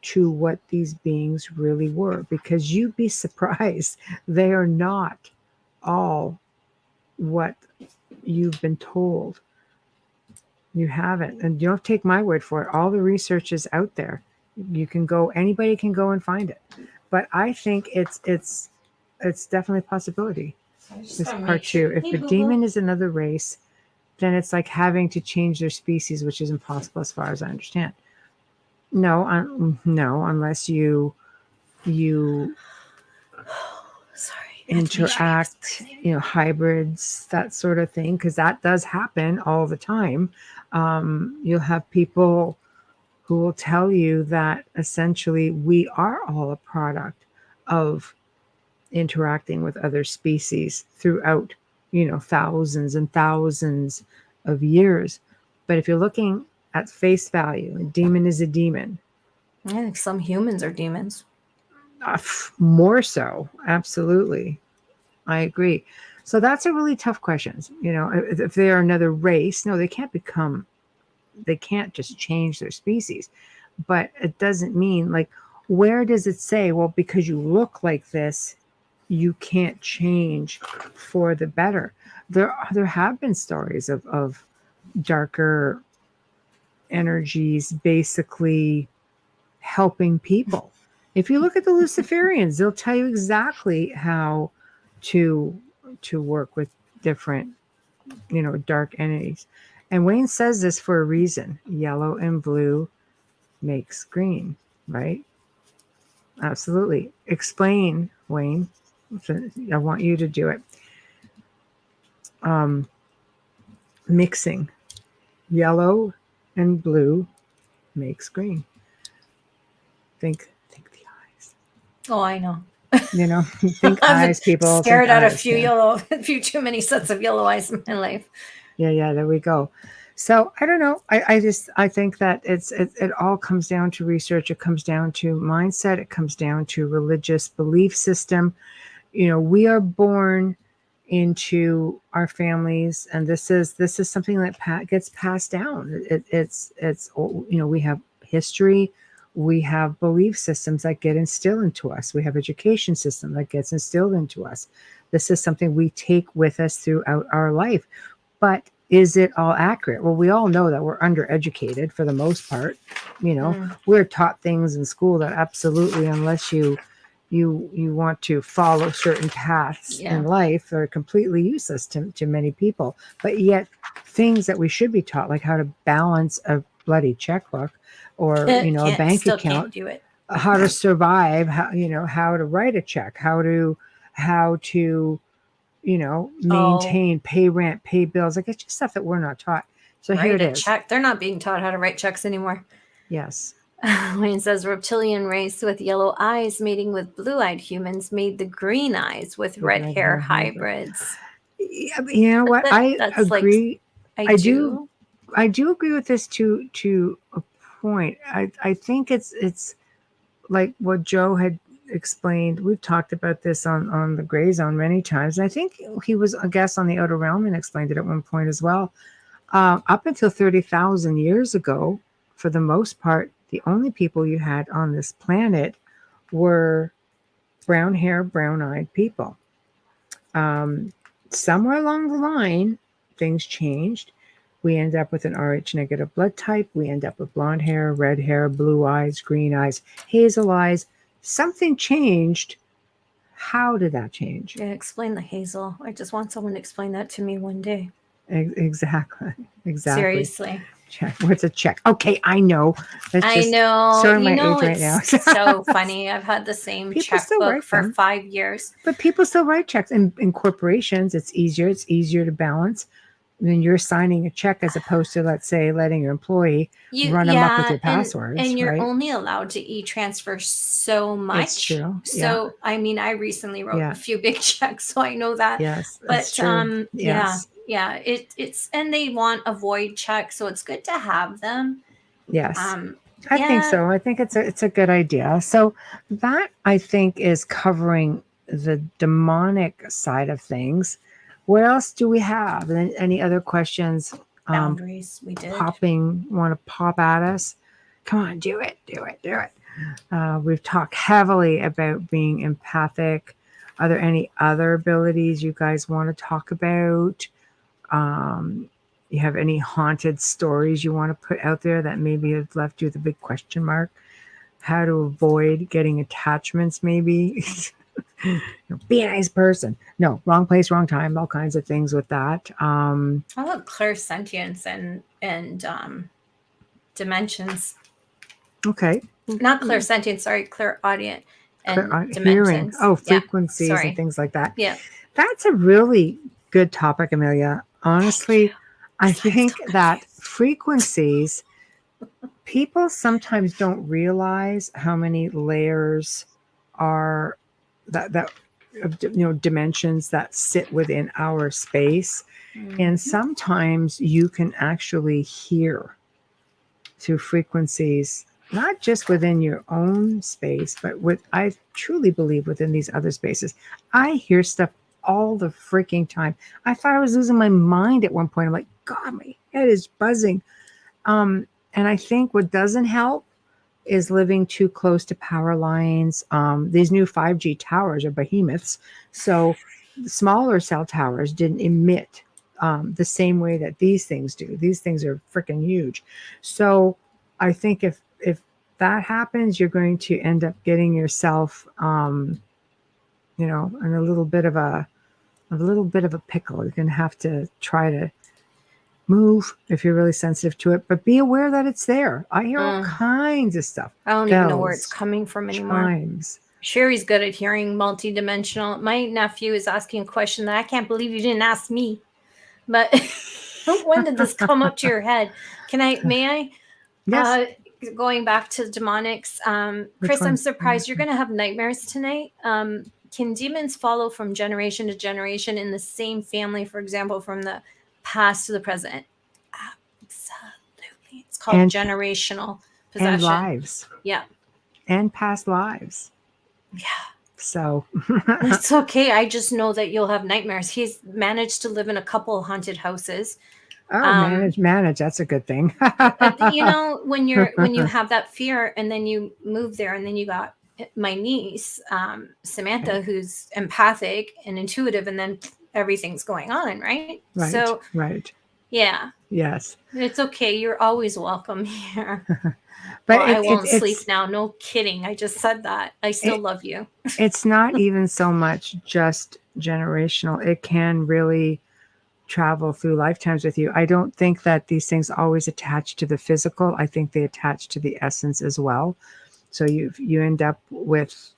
to what these beings really were, because you'd be surprised they are not all what you've been told. You haven't, and you don't take my word for it. All the research is out there. Anybody can go and find it. But I think it's definitely a possibility. This part two. If the demon is another race, then it's like having to change their species, which is impossible as far as I understand. No, unless you Sorry. interact, hybrids, that sort of thing, because that does happen all the time. You'll have people who will tell you that essentially we are all a product of interacting with other species throughout, thousands and thousands of years. But if you're looking at face value, a demon is a demon. I think some humans are demons. More so, absolutely. I agree. So that's a really tough question. If they are another race, no, they can't just change their species. But it doesn't mean, like, where does it say, well, because you look like this, you can't change for the better? There have been stories of darker energies basically helping people. If you look at the Luciferians, they'll tell you exactly how to work with different, dark entities. And Wayne says this for a reason. Yellow and blue makes green, right? Absolutely. Explain, Wayne. I want you to do it. Mixing yellow and blue makes green. Think the eyes. Oh, I know. Think eyes, people. Stared at eyes, a few too many sets of yellow eyes in my life. Yeah, there we go. So I don't know. I think that it all comes down to research. It comes down to mindset. It comes down to religious belief system. We are born into our families, and this is something that gets passed down. It's we have history. We have belief systems that get instilled into us. We have education system that gets instilled into us. This is something we take with us throughout our life. But is it all accurate? Well, we all know that we're undereducated for the most part. We're taught things in school that absolutely, unless you want to follow certain paths in life, are completely useless to many people. But yet things that we should be taught, like how to balance a bloody checkbook or a bank account, can't do it. how to survive, how to write a check, how to maintain, pay rent, pay bills. Like, it's just stuff that we're not taught. So here it is. Check. They're not being taught how to write checks anymore. Yes. Wayne says reptilian race with yellow eyes mating with blue-eyed humans made the green eyes with red hair hybrids. You know what? I agree. Like, I do agree with this to a point. I think it's like what Joe had explained. We've talked about this on the Gray Zone many times. And I think he was a guest on the Outer Realm and explained it at one point as well. Up until 30,000 years ago, for the most part, the only people you had on this planet were brown hair, brown-eyed people. Somewhere along the line, things changed. We end up with an Rh negative blood type. We end up with blonde hair, red hair, blue eyes, green eyes, hazel eyes. Something changed. How did that change? Yeah, explain the hazel. I just want someone to explain that to me one day. Exactly. Seriously. Check. What's a check? Okay, I know. I know. Showing my age right now. It's so funny. I've had the same checkbook for 5 years. But people still write checks. In corporations, it's easier. It's easier to balance. Then you're signing a check as opposed to, let's say, letting your employee run them up with your passwords. And you're right? only allowed to e-transfer so much. It's true. So, I mean, I recently wrote a few big checks, so I know that. Yes, but true. Yes. It's and they want a void check, so it's good to have them. Yes. I think so. I think it's a good idea. So that, I think, is covering the demonic side of things. What else do we have? Any other questions? Boundaries. We did. Want to pop at us? Come on, do it. We've talked heavily about being empathic. Are there any other abilities you guys want to talk about? You have any haunted stories you want to put out there that maybe have left you the big question mark? How to avoid getting attachments, maybe? Be a nice person. No, wrong place, wrong time, all kinds of things with that. I love clairsentience and dimensions. Okay. Not clairsentience, sorry, clairaudient and Hearing. dimensions. Oh, Yeah, frequencies and sorry. things like that. Yeah. That's a really good topic, Amelia. Honestly, I think that frequencies, people sometimes don't realize how many layers are that dimensions that sit within our space. And sometimes you can actually hear through frequencies, not just within your own space, but I truly believe within these other spaces. I hear stuff all the freaking time. I thought I was losing my mind at one point. I'm like, God, my head is buzzing. And I think what doesn't help is living too close to power lines. These new 5G towers are behemoths. So smaller cell towers didn't emit the same way that these things do. These things are freaking huge. So I think if that happens, you're going to end up getting yourself, in a little bit of a pickle. You're going to have to try to move if you're really sensitive to it, but be aware that it's there. I hear all kinds of stuff. I don't even know where it's coming from anymore. Chimes. Sherry's good at hearing multidimensional. My nephew is asking a question that I can't believe you didn't ask me. But when did this come up to your head? May I? Yes. Going back to demonics, Chris, I'm surprised you're going to have nightmares tonight. Can demons follow from generation to generation in the same family, for example, from the past to the present? Absolutely. It's called generational possession. And lives. Yeah. And past lives. Yeah. So it's okay. I just know that you'll have nightmares. He's managed to live in a couple haunted houses. Oh, manage. That's a good thing. When you have that fear and then you move there, and then you got my niece, Samantha, who's empathic and intuitive, and then everything's going on, right? Right. So, right. Yeah. Yes. It's okay. You're always welcome here. But I won't sleep now. No kidding. I just said that. I still love you. It's not even so much just generational. It can really travel through lifetimes with you. I don't think that these things always attach to the physical. I think they attach to the essence as well. So you end up with,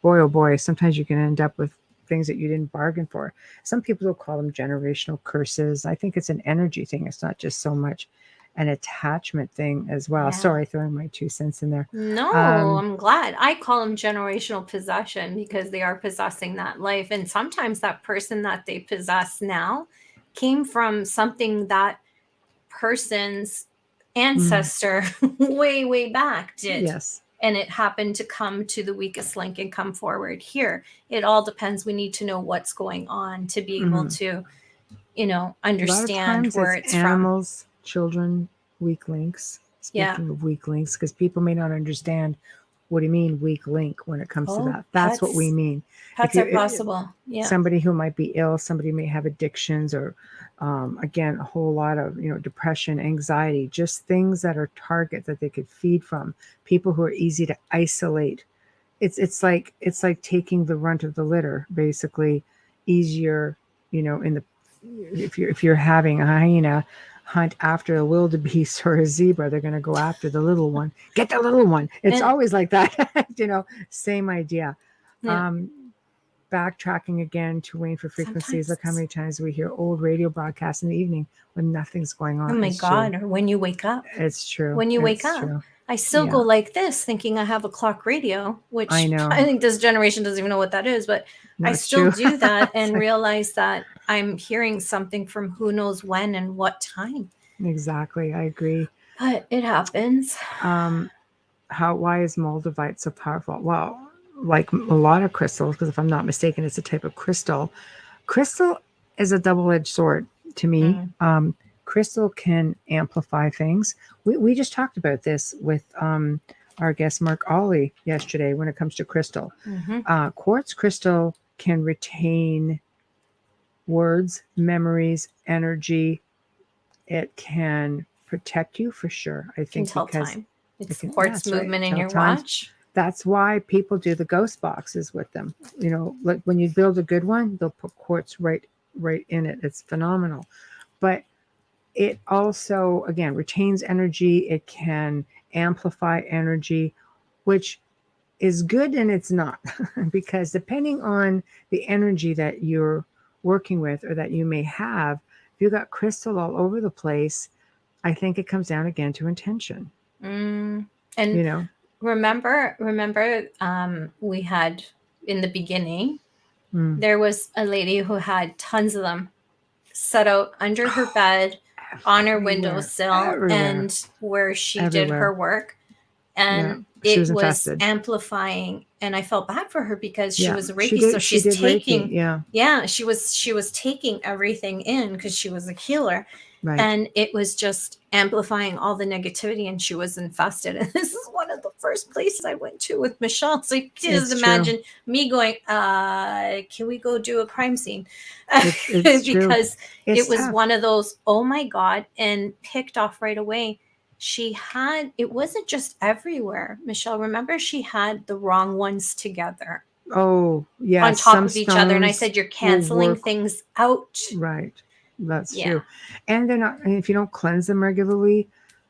boy, oh boy, sometimes you can end up with things that you didn't bargain for. Some people will call them generational curses. I think it's an energy thing. It's not just so much an attachment thing as well. Yeah. Sorry, throwing my 2 cents in there. No, I'm glad. I call them generational possession because they are possessing that life. And sometimes that person that they possess now came from something that person's ancestor way, way back did. Yes. And it happened to come to the weakest link and come forward here. It all depends. We need to know what's going on to be able to, understand where it's animals, from. Children, weak links. Speaking of weak links, because people may not understand what do you mean weak link when it comes to that. That's what we mean. Pets are possible. Yeah. Somebody who might be ill, somebody may have addictions or, again, a whole lot of, depression, anxiety, just things that are target that they could feed from. People who are easy to isolate. It's like taking the runt of the litter, basically easier, if you're having a hyena hunt after a wildebeest or a zebra, they're going to go after the little one. Get the little one. It's always like that, same idea. Yeah. Backtracking again to Wayne for frequencies. Look how many times we hear old radio broadcasts in the evening when nothing's going on. Oh my God. Or when you wake up. It's true. When you wake up. True. I still go like this thinking I have a clock radio, which I know. I think this generation doesn't even know what that is, but I still do that and realize that I'm hearing something from who knows when and what time. Exactly. I agree. But it happens. Why is moldavite so powerful? Well, like a lot of crystals, because if I'm not mistaken, it's a type of crystal. Crystal is a double-edged sword to me. Crystal can amplify things. We just talked about this with our guest Mark Ollie yesterday when it comes to crystal. Quartz crystal can retain words, memories, energy. It can protect you for sure. I think because time. It's quartz movement in your watch. that's why people do the ghost boxes with them. You know, like when you build a good one, they'll put quartz right in it. It's phenomenal. But it also, again, retains energy. It can amplify energy, which is good and it's not. Because depending on the energy that you're working with or that you may have, if you got crystal all over the place, I think it comes down again to intention. And You know, remember, we had in the beginning, there was a lady who had tons of them set out under her bed, on her windowsill, and where she did her work. And she it was was infested. amplifying, and I felt bad for her because she Yeah, was a she Reiki, did- so she she's did taking, Reiki, she was taking everything in because she was a healer, right. and it was just amplifying all the negativity, and she was infested. And this is one of the first places I went to with Michelle. So you can just imagine me going, can we go do a crime scene? It's Because it was tough. one of those, oh my God, and picked off right away. She had, it wasn't just everywhere, Michelle. Remember, she had the wrong ones together. Oh, yeah. On top of each other. And I said, you're canceling things out. Right. That's true. And they're not, and if you don't cleanse them regularly,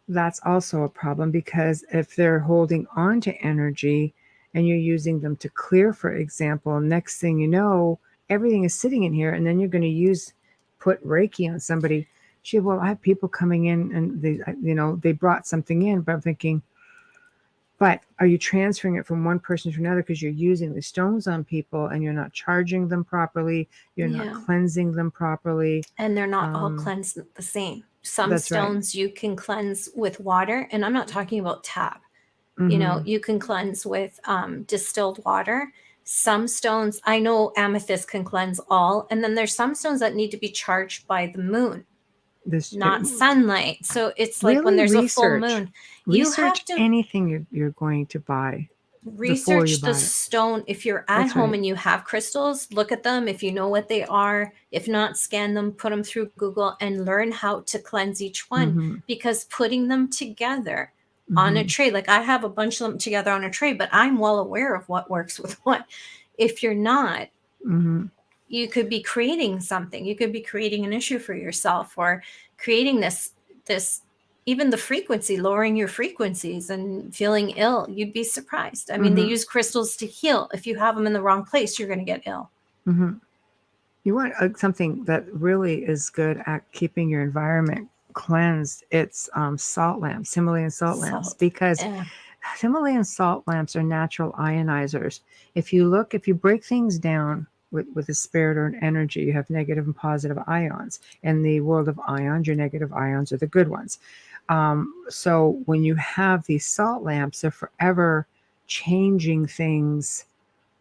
that's also a problem, because if they're holding on to energy and you're using them to clear, for example, next thing you know, everything is sitting in here, and then you're going to put Reiki on somebody. Well, I have people coming in and they brought something in, but I'm thinking, but are you transferring it from one person to another because you're using the stones on people and you're not charging them properly, you're not cleansing them properly, and they're not all cleansed the same. Some stones you can cleanse with water, and I'm not talking about tap. You know, you can cleanse with distilled water. Some stones, I know amethyst can cleanse all, and then there's some stones that need to be charged by the moon, not sunlight. So it's like when there's a full moon, you have to anything you're going to buy. Research the stone. If you're at home and you have crystals, look at them. If you know what they are, if not, scan them, put them through Google, and learn how to cleanse each one. Because putting them together on a tray, like I have a bunch of them together on a tray, but I'm well aware of what works with what. If you're not, you could be creating something. You could be creating an issue for yourself, or creating this even the frequency, lowering your frequencies and feeling ill. You'd be surprised. I mean, they use crystals to heal. If you have them in the wrong place, you're going to get ill. You want something that really is good at keeping your environment cleansed. It's salt lamps, Himalayan salt lamps, because Himalayan salt lamps are natural ionizers. If you break things down with a spirit or an energy, you have negative and positive ions. In the world of ions, your negative ions are the good ones. So when you have these salt lamps, they're forever changing things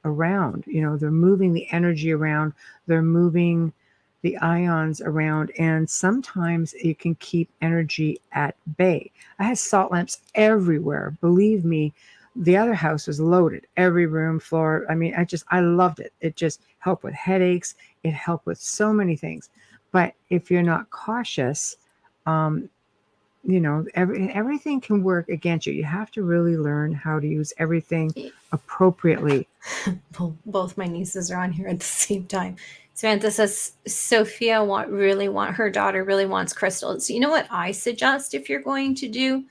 around. You know, they're moving the energy around, they're moving the ions around, and sometimes you can keep energy at bay. I had salt lamps everywhere. Believe me, the other house was loaded, every room, floor. I mean, I loved it. It just helped with headaches. It helped with so many things. But if you're not cautious, you know, everything can work against you. You have to really learn how to use everything appropriately. Both my nieces are on here at the same time. Samantha says Sophia her daughter really wants crystals. You know what I suggest if you're going to do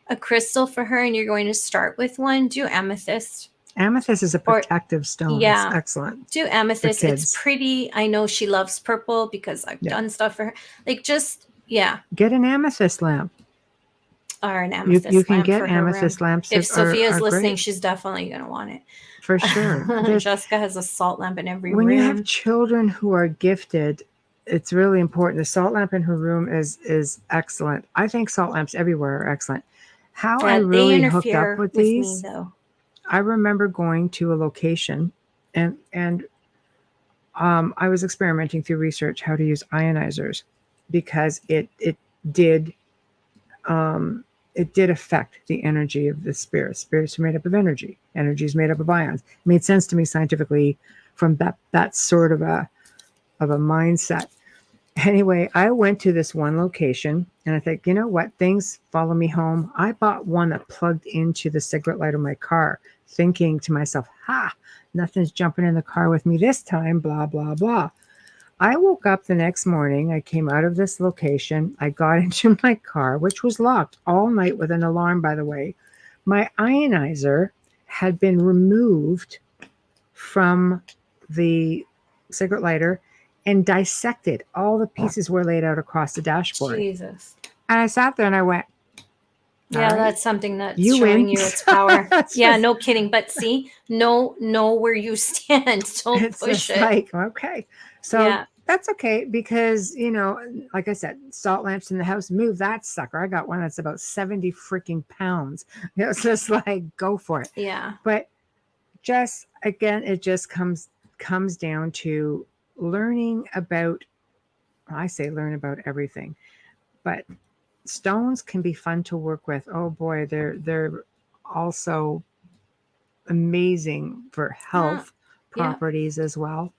a crystal for her and you're going to start with one? Do amethyst. Amethyst is a protective stone. Yeah, it's excellent. Do amethyst. It's pretty. I know she loves purple because I've done stuff for her. Like, just get an amethyst lamp. Or an amethyst lamp. You can get amethyst lamps. If Sophia's listening, she's definitely going to want it. For sure. Jessica has a salt lamp in every room. When you have children who are gifted, it's really important. The salt lamp in her room is excellent. I think salt lamps everywhere are excellent. How I really hooked up with these, I remember going to a location and I was experimenting through research how to use ionizers, because it did affect the energy of the spirit. Spirits are made up of energy. Energy is made up of ions. It made sense to me scientifically from that sort of a mindset. Anyway, I went to this one location and I think, you know what? Things follow me home. I bought one that plugged into the cigarette light of my car, thinking to myself, ha, nothing's jumping in the car with me this time, blah, blah, blah. I woke up the next morning. I came out of this location. I got into my car, which was locked all night with an alarm, by the way. My ionizer had been removed from the cigarette lighter and dissected. All the pieces were laid out across the dashboard. Jesus. And I sat there and I went, Yeah, all right, that's something that's you showing win. you its power. That's Yeah, just- no kidding. But see, know where you stand. Don't it's push just it. like, okay. So Yeah. that's okay because, you know, like I said, salt lamps in the house, move that sucker. I got one that's about 70 freaking pounds. It's just like, go for it. Yeah. But just, again, it just comes down to learning about, I say learn about everything, but stones can be fun to work with. Oh boy, they're also amazing for health Yeah. properties as well.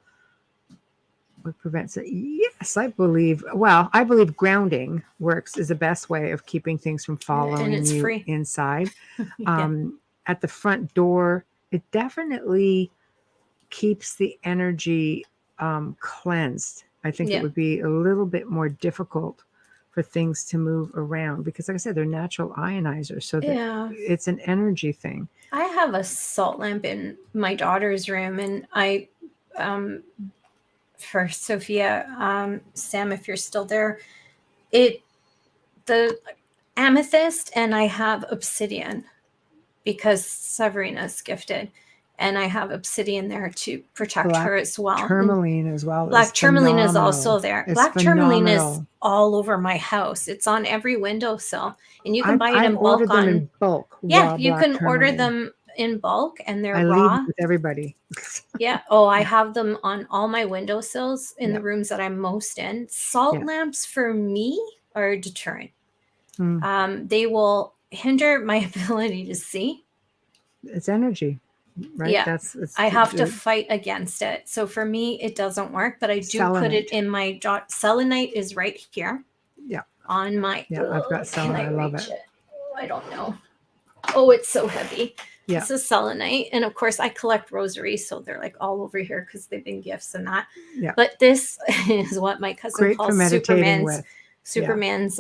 What prevents it? Yes, I believe. Well, I believe grounding works is the best way of keeping things from following it's you free. inside. Yeah. At the front door, it definitely keeps the energy cleansed. I think Yeah. it would be a little bit more difficult for things to move around because, like I said, they're natural ionizers. So Yeah. it's an energy thing. I have a salt lamp in my daughter's room, and I, for Sophia, Sam, if you're still there, the amethyst, and I have obsidian because Severina's gifted, and I have obsidian there to protect Black her as well. Tourmaline as well. Black tourmaline is phenomenal. also there. It's Black tourmaline is phenomenal. all over my house. It's on every windowsill, and you can buy it I've in bulk. ordered them in bulk. Yeah, raw you black can order tourmaline. them in bulk, and they're I raw. leave it with everybody. Yeah. Oh, I have them on all my windowsills in Yeah. the rooms that I'm most in. Salt Yeah. lamps for me are a deterrent. Mm. They will hinder my ability to see. It's energy, right? Yeah. It's I have to fight against it. So for me, it doesn't work, but I do put it in my selenite is right here. Yeah. On my. Yeah, I've got selenite. I love it. Oh, I don't know. Oh, it's so heavy. Yeah. This is selenite. And of course, I collect rosaries. So they're like all over here because they've been gifts and that. Yeah. But this is what my cousin Great calls for meditating with. Superman's.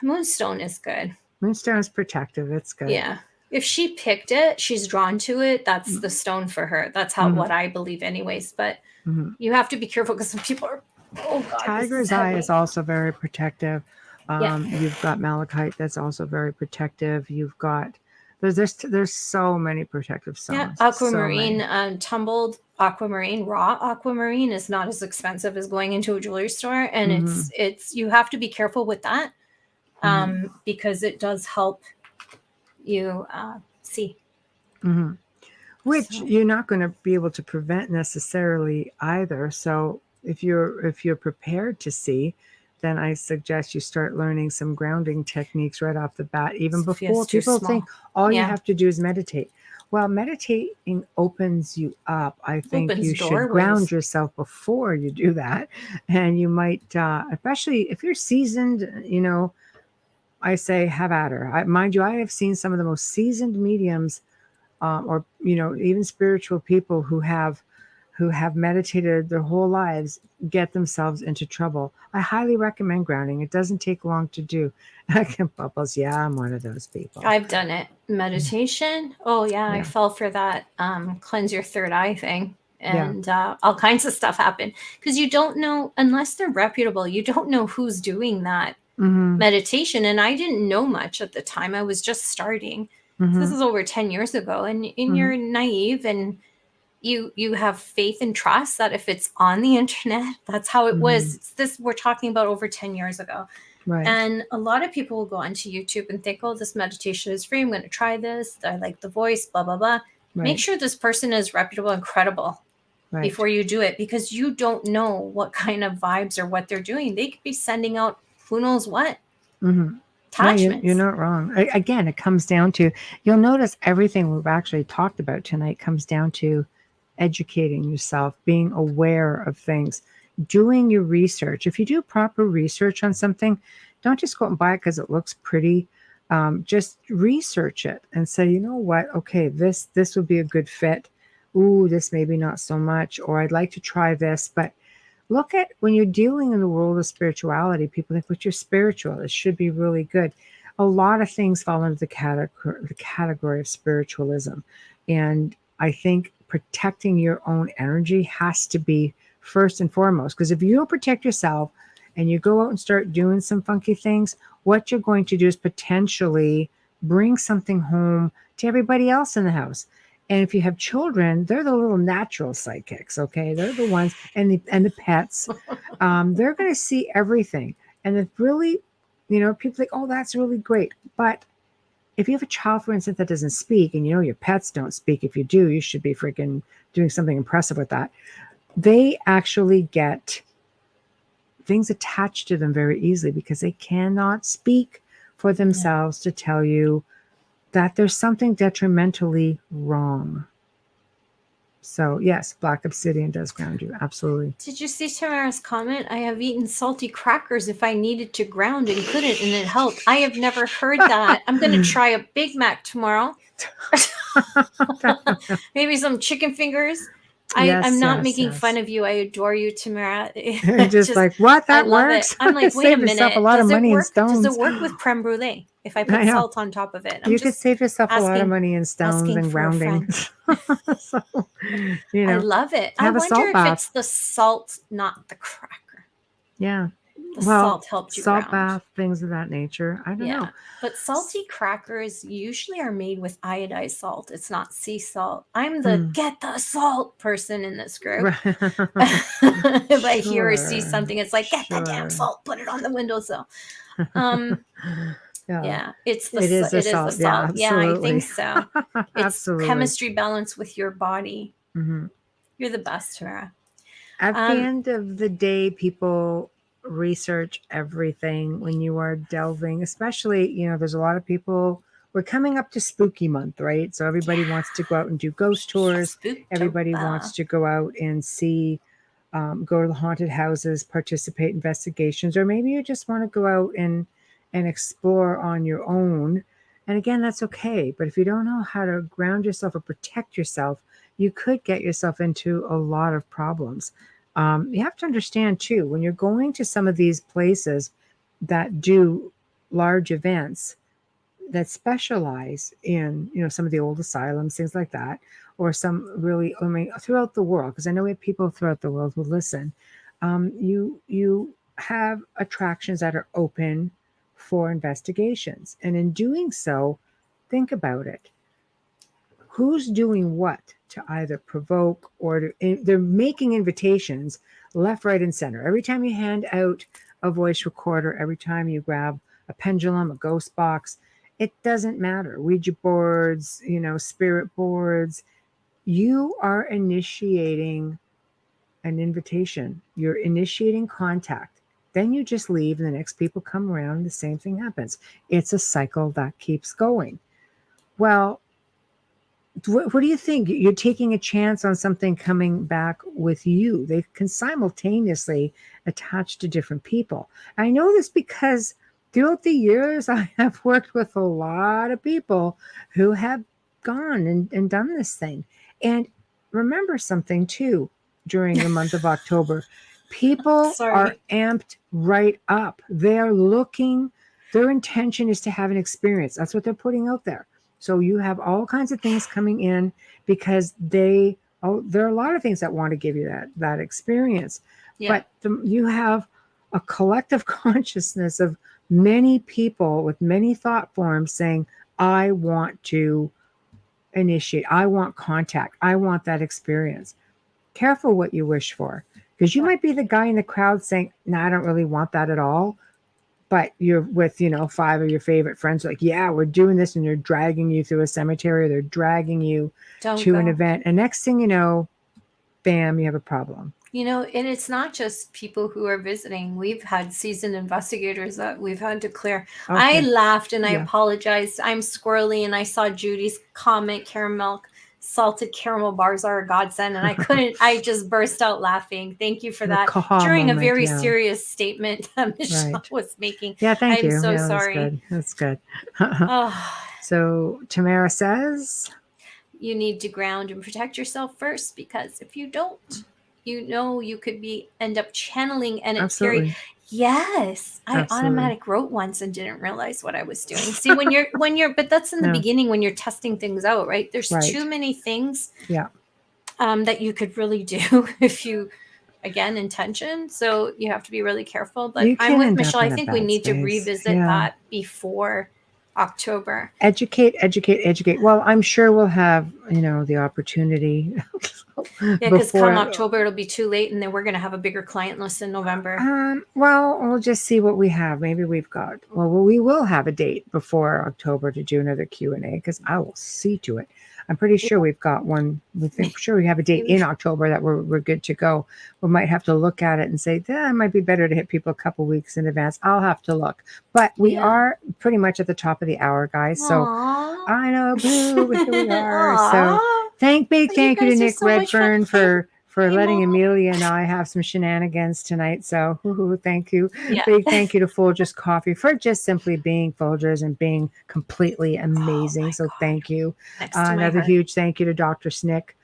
Moonstone is good. Moonstone is protective. It's good. Yeah. If she picked it, she's drawn to it. That's the stone for her. That's how what I believe, anyways. But you have to be careful because some people are. Oh God. Tiger's eye is also very protective. Yeah. You've got malachite that's also very protective. You've got there's so many protective stones. Yeah, aquamarine, tumbled aquamarine, raw aquamarine is not as expensive as going into a jewelry store, and it's you have to be careful with that because it does help you see. Which you're not going to be able to prevent necessarily either. So if you're prepared to see, then I suggest you start learning some grounding techniques right off the bat, even before people think all you have to do is meditate. Well, meditating opens you up. I think you should ground yourself before you do that. And you might, especially if you're seasoned, I say have at her. Mind you, I have seen some of the most seasoned mediums or, even spiritual people who have meditated their whole lives get themselves into trouble. I highly recommend grounding. It doesn't take long to do. Bubbles, yeah, I'm one of those people. I've done it. Meditation. Oh yeah, I fell for that cleanse your third eye thing. And all kinds of stuff happen because you don't know, unless they're reputable, you don't know who's doing that meditation. And I didn't know much at the time. I was just starting. So this is over 10 years ago. And you're naive and you have faith and trust that if it's on the internet, that's how it was. It's this we're talking about over 10 years ago. Right. And a lot of people will go onto YouTube and think, oh, this meditation is free. I'm going to try this. I like the voice, blah, blah, blah. Right. Make sure this person is reputable and credible before you do it, because you don't know what kind of vibes or what they're doing. They could be sending out who knows what. Attachments. No, you're not wrong. Again, it comes down to, you'll notice everything we've actually talked about tonight comes down to educating yourself, being aware of things, doing your research. If you do proper research on something, don't just go out and buy it because it looks pretty. Just research it and say, you know what? Okay, this would be a good fit. Ooh, this maybe not so much, or I'd like to try this. But look at when you're dealing in the world of spirituality, people think, but you're spiritual. It should be really good. A lot of things fall into the category of spiritualism. And I think protecting your own energy has to be first and foremost. Because if you don't protect yourself and you go out and start doing some funky things, what you're going to do is potentially bring something home to everybody else in the house. And if you have children, they're the little natural psychics, okay? They're the ones, and the pets. They're going to see everything. And if really, people think, oh, that's really great. But if you have a child, for instance, that doesn't speak, and your pets don't speak, if you do, you should be freaking doing something impressive with that. They actually get things attached to them very easily because they cannot speak for themselves to tell you that there's something detrimentally wrong. So yes, black obsidian does ground you. Absolutely. Did you see Tamara's comment? I have eaten salty crackers if I needed to ground and couldn't, and it helped. I have never heard that. I'm going to try a Big Mac tomorrow. Maybe some chicken fingers. I'm not making fun of you. I adore you, Tamara. just like, what? That works? I'm like, wait a minute. Yourself a lot of money in stones. Does it work with creme brulee if I put salt on top of it? You could save yourself a lot of money in stones and grounding. So, I love it. I wonder if it's the salt, not the cracker. Yeah. Salt helped you salt ground. bath, things of that nature. I don't know. But salty crackers usually are made with iodized salt. It's not sea salt. I'm the get the salt person in this group. If I hear or see something, it's like, get the damn salt, put it on the windowsill. It is the salt. Yeah, I think so. It's chemistry balance with your body. Mm-hmm. You're the best, Tamara. At the end of the day, people research everything when you are delving, especially, there's a lot of people, we're coming up to spooky month, right? So everybody wants to go out and do ghost tours. Everybody wants to go out and see, go to the haunted houses, participate in investigations, or maybe you just want to go out and explore on your own. And again, that's okay. But if you don't know how to ground yourself or protect yourself, you could get yourself into a lot of problems. You have to understand too, when you're going to some of these places that do large events that specialize in, some of the old asylums, things like that, or some really, throughout the world, because I know we have people throughout the world who listen. You have attractions that are open for investigations. And in doing so, think about it. Who's doing what to either provoke or they're making invitations left, right, and center. Every time you hand out a voice recorder, every time you grab a pendulum, a ghost box, it doesn't matter. Ouija boards, spirit boards, you are initiating an invitation. You're initiating contact. Then you just leave and the next people come around and the same thing happens. It's a cycle that keeps going. Well, what do you think? You're taking a chance on something coming back with you. They can simultaneously attach to different people. I know this because throughout the years, I have worked with a lot of people who have gone and done this thing. And remember something too, during the month of October, people are amped right up. They're looking, their intention is to have an experience. That's what they're putting out there. So you have all kinds of things coming in because there are a lot of things that want to give you that experience. Yeah. But you have a collective consciousness of many people with many thought forms saying, I want to initiate, I want contact, I want that experience. Careful what you wish for, because you might be the guy in the crowd saying, no, I don't really want that at all. But you're with, 5 of your favorite friends, like, yeah, we're doing this, and they're dragging you through a cemetery, or they're dragging you to an event. And next thing you know, bam, you have a problem. And it's not just people who are visiting. We've had seasoned investigators that we've had to clear. Okay. I laughed and I apologized. I'm squirrely, and I saw Judy's comment, Caramel salted caramel bars are a godsend. And I just burst out laughing. Thank you for that. Kaha During moment, a very yeah. serious statement that Michelle Right. was making. Yeah, thank I'm you. so Yeah, sorry. That's good. Oh, So Tamara says, you need to ground and protect yourself first, because if you don't, you could end up channeling, and it's absolutely. scary. Yes, I Absolutely. automatic wrote once and didn't realize what I was doing. See, when you're, but that's in the Yeah. beginning when you're testing things out, right? There's Right. too many things Yeah. that you could really do if you, again, intention. So you have to be really careful. But You I'm can with end up Michelle. I in a think we bad need to space. revisit Yeah. that before October. Educate. Well, I'm sure we'll have, the opportunity. Yeah, because come October, it'll be too late, and then we're going to have a bigger client list in November. Well, we'll just see what we have. Maybe we will have a date before October to do another Q&A, because I will see to it. I'm pretty sure we've got one. Sure we have a date in October that we're good to go. We might have to look at it and say, it might be better to hit people a couple weeks in advance. I'll have to look. But we are pretty much at the top of the hour, guys. So Aww. I know, boo, but here we are. Aww. So thank you to Nick Redfern for letting Mom. Amelia and I have some shenanigans tonight. So thank you. Yeah. Big thank you to Folgers Coffee for just simply being Folgers and being completely amazing. So thank you. Another huge thank you to Dr. Snick,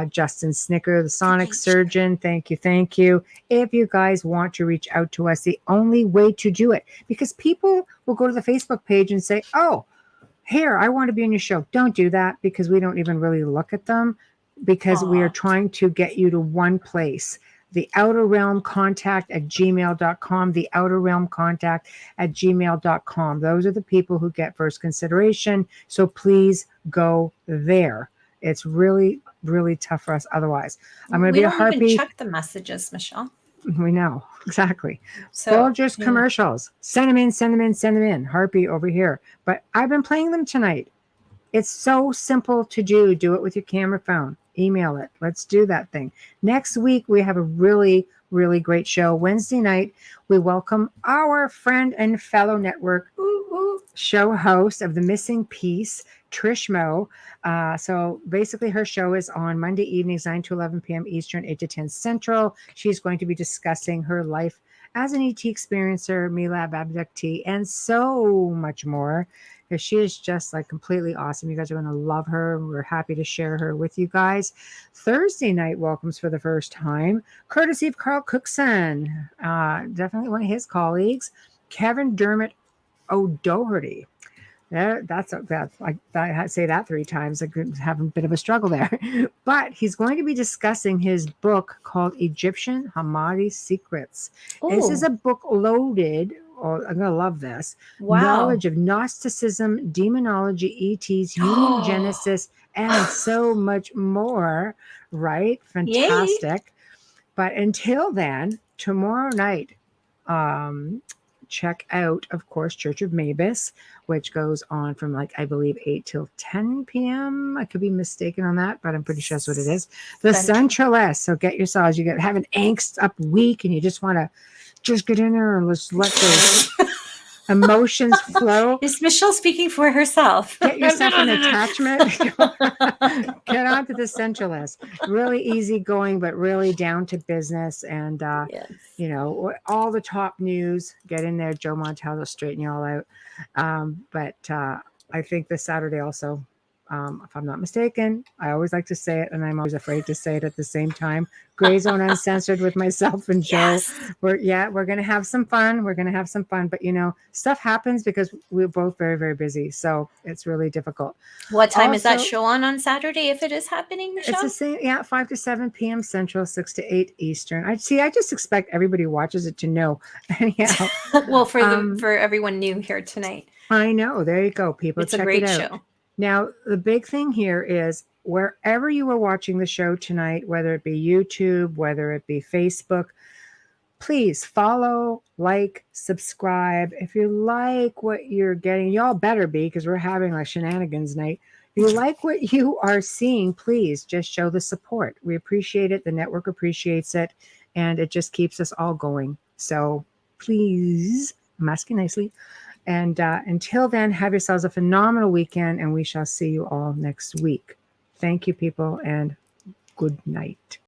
Justin Snicker, the Sonic Surgeon. Thank you. If you guys want to reach out to us, the only way to do it, because people will go to the Facebook page and say, oh, here, I want to be on your show. Don't do that, because we don't even really look at them, because we are trying to get you to one place. The Outer Realm Contact at gmail.com, the Outer Realm Contact at gmail.com. Those are the people who get first consideration. So please go there. It's really, really tough for us otherwise. I'm going to be a harpy. We don't even check the messages, Michelle. We know. Exactly. So, Folgers commercials. Send them in. Harpy over here. But I've been playing them tonight. It's so simple to do. Do it with your camera phone. Email it. Let's do that thing. Next week, we have a really, really great show. Wednesday night, we welcome our friend and fellow network show host of The Missing Piece, Trish Moe. So basically, her show is on Monday evenings, 9 to 11 p.m. Eastern, 8 to 10 Central. She's going to be discussing her life as an ET experiencer, MELAB abductee, and so much more. Because she is just like completely awesome. You guys are going to love her. We're happy to share her with you guys. Thursday night welcomes for the first time, courtesy of Carl Cookson, definitely one of his colleagues, Kevin Dermot O'Doherty. I say that 3 times. I could have a bit of a struggle there. But he's going to be discussing his book called Egyptian Hamadi Secrets. Ooh. This is a book loaded. I'm going to love this. Wow. Knowledge of Gnosticism, demonology, ETs, human genesis, and so much more. Right? Fantastic. Yay. But until then, tomorrow night, check out, of course, Church of Mavis, which goes on from I believe 8 till 10 p.m. I could be mistaken on that, but I'm pretty sure that's what it is. The Centralist. So get yourselves, you have an angst up week and you just want to just get in there and let's let those emotions flow. Is Michelle speaking for herself? Get yourself an attachment. Get on to the Centralist. Really easy going, but really down to business. And, all the top news, get in there. Joe Montel will straighten you all out. But I think this Saturday also, if I'm not mistaken, I always like to say it, and I'm always afraid to say it at the same time. Gray Zone Uncensored with myself and Joe. Yes. We're going to have some fun. But stuff happens because we're both very, very busy. So it's really difficult. What time is that show on Saturday if it is happening, Michelle? It's the same, 5 to 7 p.m. Central, 6 to 8 Eastern. I just expect everybody who watches it to know. Anyhow. Well, for everyone new here tonight. I know. There you go, people. It's a great show. Now, the big thing here is wherever you are watching the show tonight, whether it be YouTube, whether it be Facebook, please follow, subscribe. If you like what you're getting, y'all better be, because we're having a shenanigans night. If you like what you are seeing, please just show the support. We appreciate it. The network appreciates it. And it just keeps us all going. So please, I'm asking nicely. And until then, have yourselves a phenomenal weekend, and we shall see you all next week. Thank you, people, and good night.